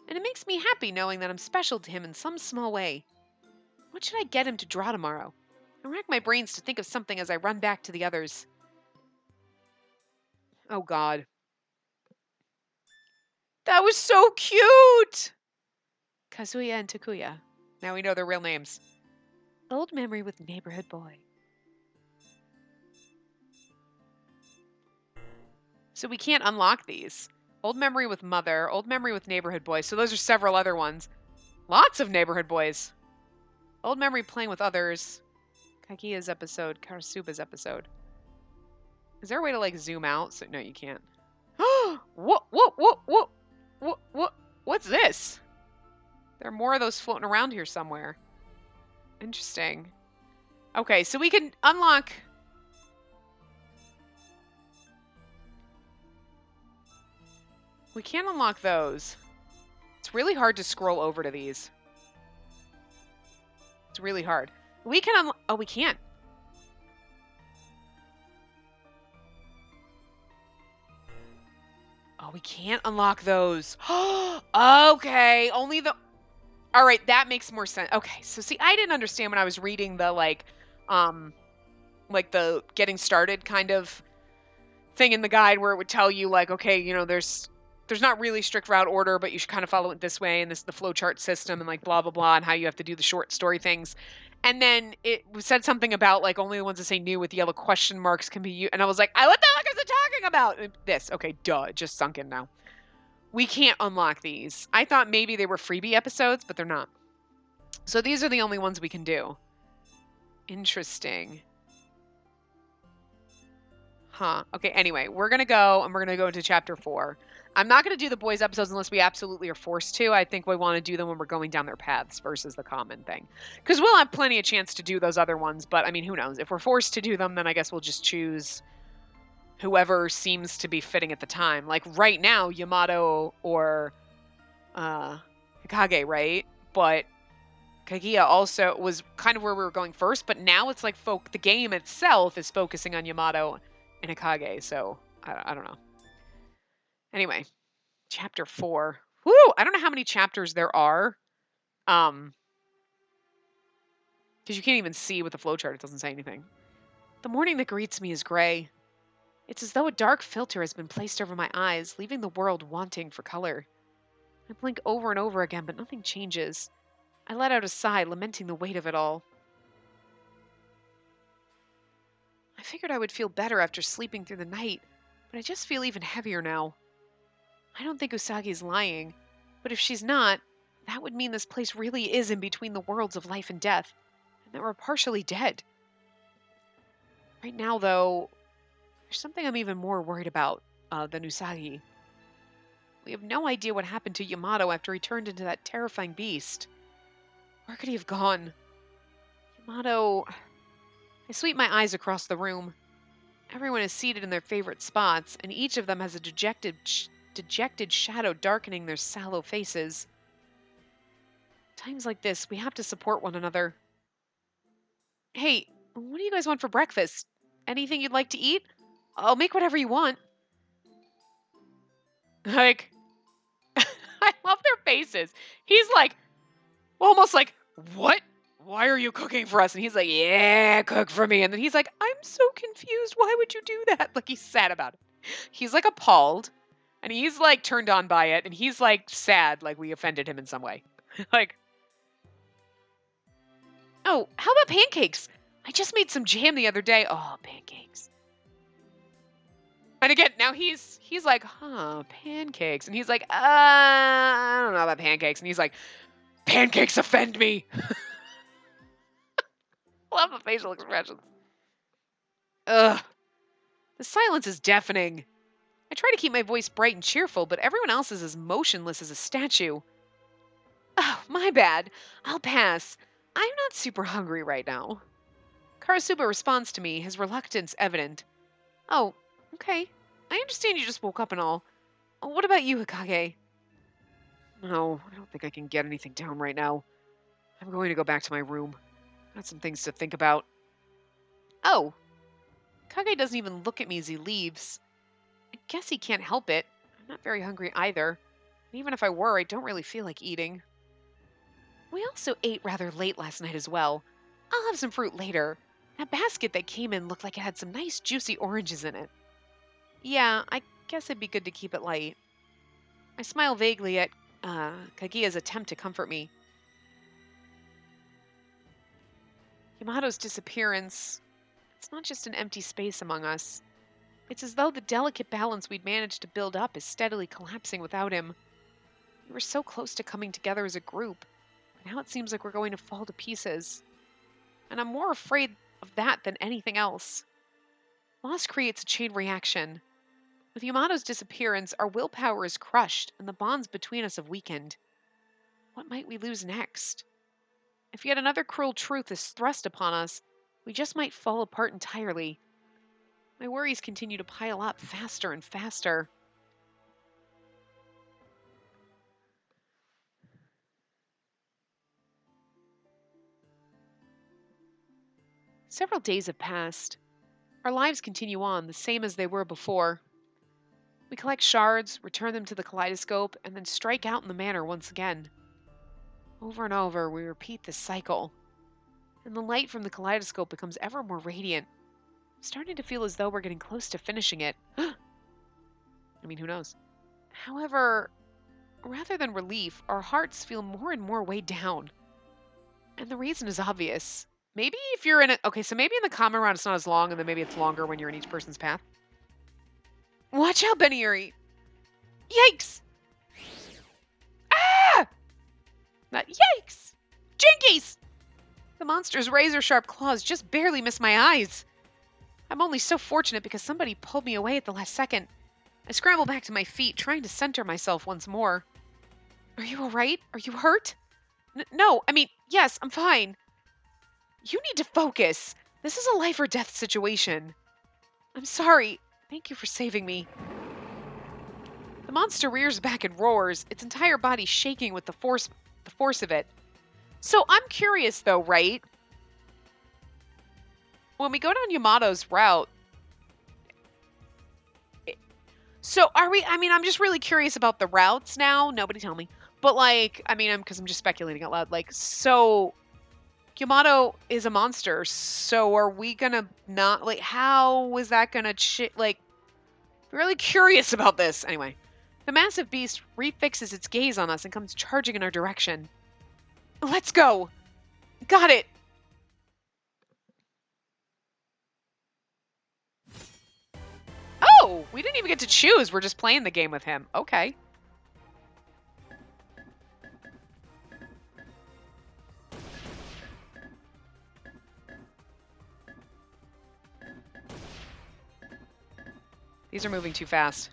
And it makes me happy knowing that I'm special to him in some small way. What should I get him to draw tomorrow? I rack my brains to think of something as I run back to the others. Oh god. That was so cute! Kazuya and Takuya. Now we know their real names. Old memory with neighborhood boy. So we can't unlock these. Old memory with mother, old memory with neighborhood boy. So those are several other ones. Lots of neighborhood boys. Old memory playing with others. Kaguya's episode, Karasuba's episode. Is there a way to like zoom out? So no, you can't. What's this? There are more of those floating around here somewhere. Interesting. Okay, so we can unlock. We can't unlock those. It's really hard to scroll over to these. It's really hard. We can unlock. Oh, we can't. Oh, we can't unlock those. Okay, only the. All right, that makes more sense. Okay, so see, I didn't understand when I was reading the like the getting started kind of thing in the guide where it would tell you like, okay, you know, there's not really strict route order, but you should kind of follow it this way, and this is the flowchart system, and like blah blah blah, and how you have to do the short story things. And then it said something about like only the ones that say new with yellow question marks can be used, and I was like, what the heck is it talking about? This, okay, duh, it just sunk in now. We can't unlock these. I thought maybe they were freebie episodes, but they're not. So these are the only ones we can do. Interesting. Huh. Okay, anyway, we're going to go, and we're going to go into chapter 4. I'm not going to do the boys' episodes unless we absolutely are forced to. I think we want to do them when we're going down their paths versus the common thing. Because we'll have plenty of chance to do those other ones, but I mean, who knows? If we're forced to do them, then I guess we'll just choose whoever seems to be fitting at the time. Like right now, Yamato or Hikage, right? But Kaguya also was kind of where we were going first, but now it's like the game itself is focusing on Yamato and Hikage, so I don't know. Anyway, chapter 4. Woo! I don't know how many chapters there are. Because you can't even see with the flowchart. It doesn't say anything. The morning that greets me is gray. It's as though a dark filter has been placed over my eyes, leaving the world wanting for color. I blink over and over again, but nothing changes. I let out a sigh, lamenting the weight of it all. figured I would feel better after sleeping through the night, but I just feel even heavier now. I don't think Usagi's lying, but if she's not, that would mean this place really is in between the worlds of life and death, and that we're partially dead. Right now, though, there's something I'm even more worried about than Usagi. We have no idea what happened to Yamato after he turned into that terrifying beast. Where could he have gone? Yamato... I sweep my eyes across the room. Everyone is seated in their favorite spots, and each of them has a dejected shadow darkening their sallow faces. Times like this, we have to support one another. Hey, what do you guys want for breakfast? Anything you'd like to eat? I'll make whatever you want. Like, I love their faces. He's like, almost like, what? Why are you cooking for us? And he's like, yeah, cook for me. And then he's like, I'm so confused. Why would you do that? Like, he's sad about it. He's like appalled. And he's like turned on by it. And he's like sad, like we offended him in some way. Like, oh, how about pancakes? I just made some jam the other day. Oh, pancakes. And again, now he's like, pancakes. And he's like, I don't know about pancakes. And he's like, pancakes offend me. Love the facial expressions. Ugh. The silence is deafening. I try to keep my voice bright and cheerful, but everyone else is as motionless as a statue. Oh, my bad. I'll pass. I'm not super hungry right now. Karasuba responds to me, his reluctance evident. Oh, okay. I understand you just woke up and all. What about you, Hikage? No, I don't think I can get anything down right now. I'm going to go back to my room. Got some things to think about. Oh. Kage doesn't even look at me as he leaves. I guess he can't help it. I'm not very hungry either. And even if I were, I don't really feel like eating. We also ate rather late last night as well. I'll have some fruit later. That basket that came in looked like it had some nice juicy oranges in it. Yeah, I guess it'd be good to keep it light. I smile vaguely at Kaguya's attempt to comfort me. Yamato's disappearance, it's not just an empty space among us. It's as though the delicate balance we'd managed to build up is steadily collapsing without him. We were so close to coming together as a group, but now it seems like we're going to fall to pieces. And I'm more afraid of that than anything else. Loss creates a chain reaction. With Yamato's disappearance, our willpower is crushed and the bonds between us have weakened. What might we lose next? If yet another cruel truth is thrust upon us, we just might fall apart entirely. My worries continue to pile up faster and faster. Several days have passed. Our lives continue on, the same as they were before. We collect shards, return them to the kaleidoscope, and then strike out in the manor once again. Over and over, we repeat this cycle. And the light from the kaleidoscope becomes ever more radiant. I'm starting to feel as though we're getting close to finishing it. I mean, who knows? However, rather than relief, our hearts feel more and more weighed down. And the reason is obvious. Maybe if you're in a... Okay, so maybe in the common round it's not as long, and then maybe it's longer when you're in each person's path. Watch out, Ben Eerie! Yikes! Ah! Not yikes! Jinkies! The monster's razor-sharp claws just barely miss my eyes. I'm only so fortunate because somebody pulled me away at the last second. I scramble back to my feet, trying to center myself once more. Are you alright? Are you hurt? No, I mean, yes, I'm fine. You need to focus. This is a life or death situation. I'm sorry. Thank you for saving me. The monster rears back and roars, its entire body shaking with the force of it. So I'm curious though, right? When we go down Yamato's route, so are we, I mean, I'm just really curious about the routes now. Nobody tell me. But like, I mean, because I'm just speculating out loud. Like, so Yamato is a monster. So are we gonna not, like, how is that gonna, like, I'm really curious about this. Anyway, the massive beast refixes its gaze on us and comes charging in our direction. Let's go. Got it. didn't even get to choose. We're just playing the game with him. Okay. These are moving too fast.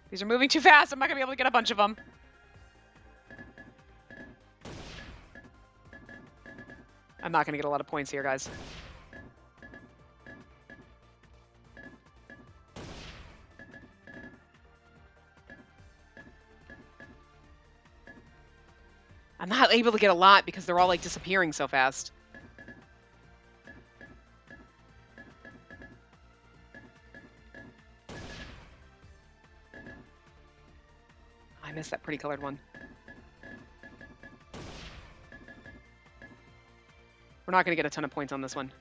These are moving too fast. I'm not going to be able to get a bunch of them. I'm not going to get a lot of points here, guys. I'm not able to get a lot because they're all like disappearing so fast. I missed that pretty colored one. We're not going to get a ton of points on this one.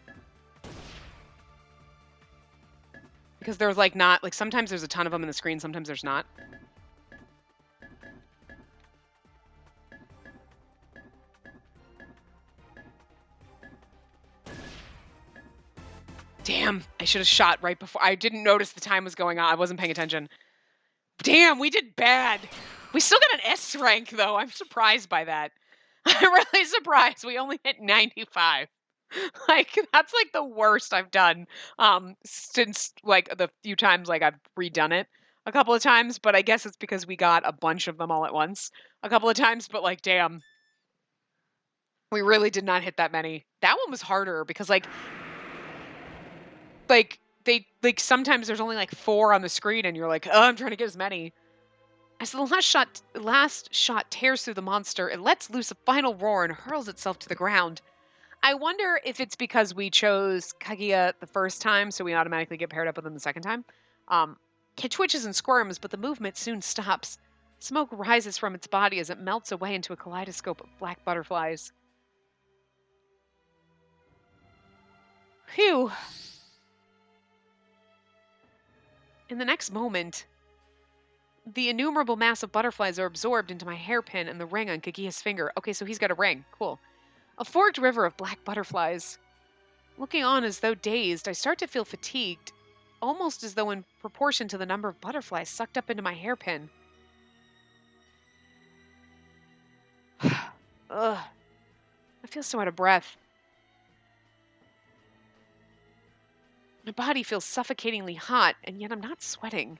Because there's like not, like sometimes there's a ton of them in the screen, sometimes there's not. Damn, I should have shot right before. I didn't notice the time was going on. I wasn't paying attention. Damn, we did bad. We still got an S rank, though. I'm surprised by that. I'm really surprised. We only hit 95. Like, that's like the worst I've done since like the few times like I've redone it a couple of times. But I guess it's because we got a bunch of them all at once a couple of times. But like, damn, we really did not hit that many. That one was harder because like they like sometimes there's only like 4 on the screen and you're like, oh, I'm trying to get as many. As the last shot tears through the monster, it lets loose a final roar and hurls itself to the ground. I wonder if it's because we chose Kaguya the first time, so we automatically get paired up with him the second time. It twitches and squirms, but the movement soon stops. Smoke rises from its body as it melts away into a kaleidoscope of black butterflies. Phew. In the next moment, the innumerable mass of butterflies are absorbed into my hairpin and the ring on Kaguya's finger. Okay, so he's got a ring. Cool. A forked river of black butterflies. Looking on as though dazed, I start to feel fatigued, almost as though in proportion to the number of butterflies sucked up into my hairpin. Ugh. I feel so out of breath. My body feels suffocatingly hot, and yet I'm not sweating.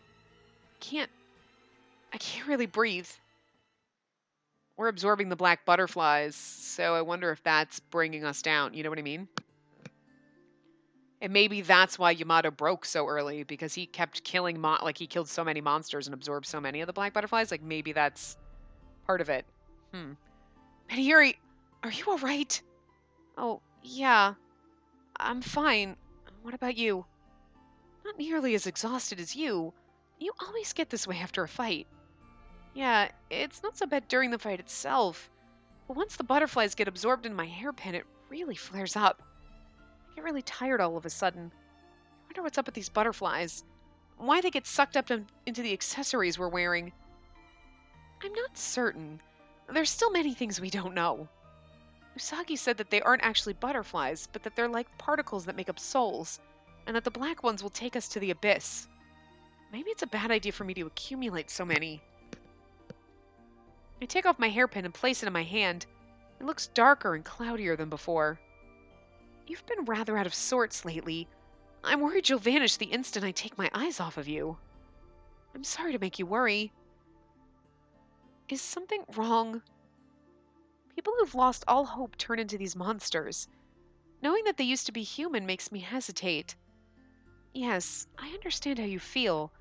I can't really breathe. We're absorbing the black butterflies, so I wonder if that's bringing us down. You know what I mean? And maybe that's why Yamato broke so early, because he kept killing, he killed so many monsters and absorbed so many of the black butterflies. Like, maybe that's part of it. Yuri, are you all right? Oh, yeah. I'm fine. What about you? Not nearly as exhausted as you. You always get this way after a fight. Yeah, it's not so bad during the fight itself. But once the butterflies get absorbed in my hairpin, it really flares up. I get really tired all of a sudden. I wonder what's up with these butterflies. Why they get sucked up into the accessories we're wearing. I'm not certain. There's still many things we don't know. Usagi said that they aren't actually butterflies, but that they're like particles that make up souls, and that the black ones will take us to the abyss. Maybe it's a bad idea for me to accumulate so many. I take off my hairpin and place it in my hand. It looks darker and cloudier than before. You've been rather out of sorts lately. I'm worried you'll vanish the instant I take my eyes off of you. I'm sorry to make you worry. Is something wrong? People who've lost all hope turn into these monsters. Knowing that they used to be human makes me hesitate. Yes, I understand how you feel,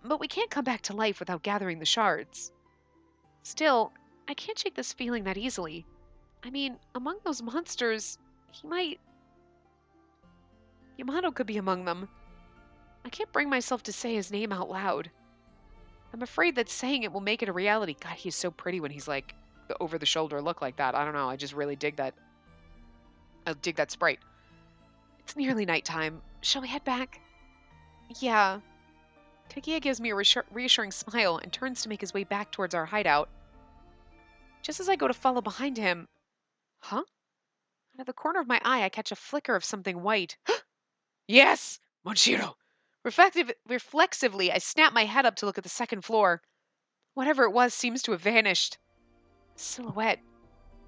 but we can't come back to life without gathering the shards. Still, I can't shake this feeling that easily. I mean, among those monsters, Yamato could be among them. I can't bring myself to say his name out loud. I'm afraid that saying it will make it a reality. God, he's so pretty when he's like the over-the-shoulder look like that. I don't know. I just really dig that. I dig that sprite. It's nearly nighttime. Shall we head back? Yeah. Kaguya gives me a reassuring smile and turns to make his way back towards our hideout. Just as I go to follow behind him... Huh? Out of the corner of my eye, I catch a flicker of something white. Yes! Monshiro! Reflexively, I snap my head up to look at the second floor. Whatever it was seems to have vanished. Silhouette.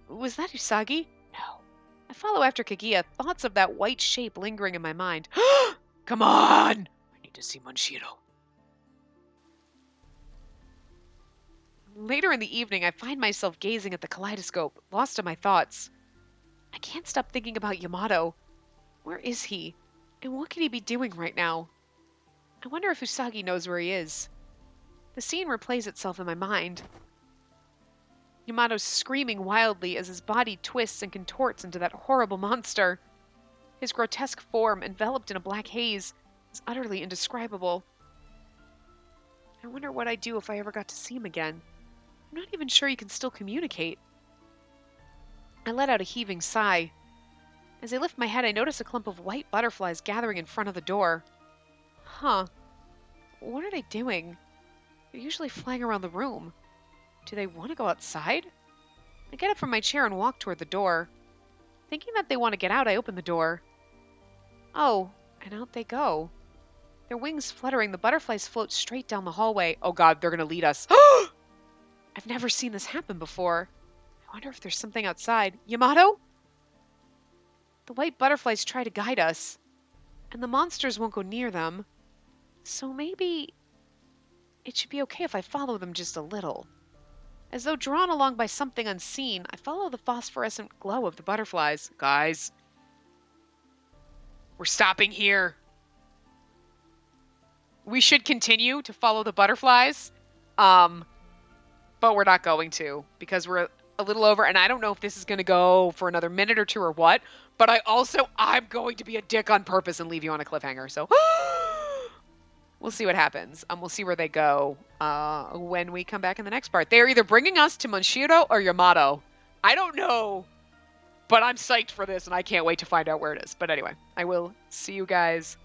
Was that Usagi? No. I follow after Kaguya, thoughts of that white shape lingering in my mind. Come on! I need to see Manshiro. Later in the evening, I find myself gazing at the kaleidoscope, lost in my thoughts. I can't stop thinking about Yamato. Where is he? And what could he be doing right now? I wonder if Usagi knows where he is. The scene replays itself in my mind. Yamato's screaming wildly as his body twists and contorts into that horrible monster. His grotesque form, enveloped in a black haze, is utterly indescribable. I wonder what I'd do if I ever got to see him again. I'm not even sure he can still communicate. I let out a heaving sigh. As I lift my head, I notice a clump of white butterflies gathering in front of the door. Huh. What are they doing? They're usually flying around the room. Do they want to go outside? I get up from my chair and walk toward the door. Thinking that they want to get out, I open the door. Oh, and out they go. Their wings fluttering, the butterflies float straight down the hallway. Oh god, they're going to lead us. I've never seen this happen before. I wonder if there's something outside. Yamato? The white butterflies try to guide us, and the monsters won't go near them. So maybe it should be okay if I follow them just a little. As though drawn along by something unseen, I follow the phosphorescent glow of the butterflies. Guys, we're stopping here. We should continue to follow the butterflies, but we're not going to because we're a little over, and I don't know if this is going to go for another minute or two or what, but I'm going to be a dick on purpose and leave you on a cliffhanger, so we'll see what happens. We'll see where they go when we come back in the next part. They're either bringing us to Manshiro or Yamato. I don't know, but I'm psyched for this, and I can't wait to find out where it is. But anyway, I will see you guys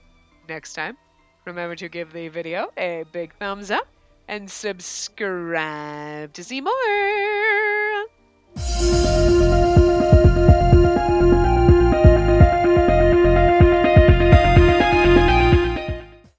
next time. Remember to give the video a big thumbs up and subscribe to see more.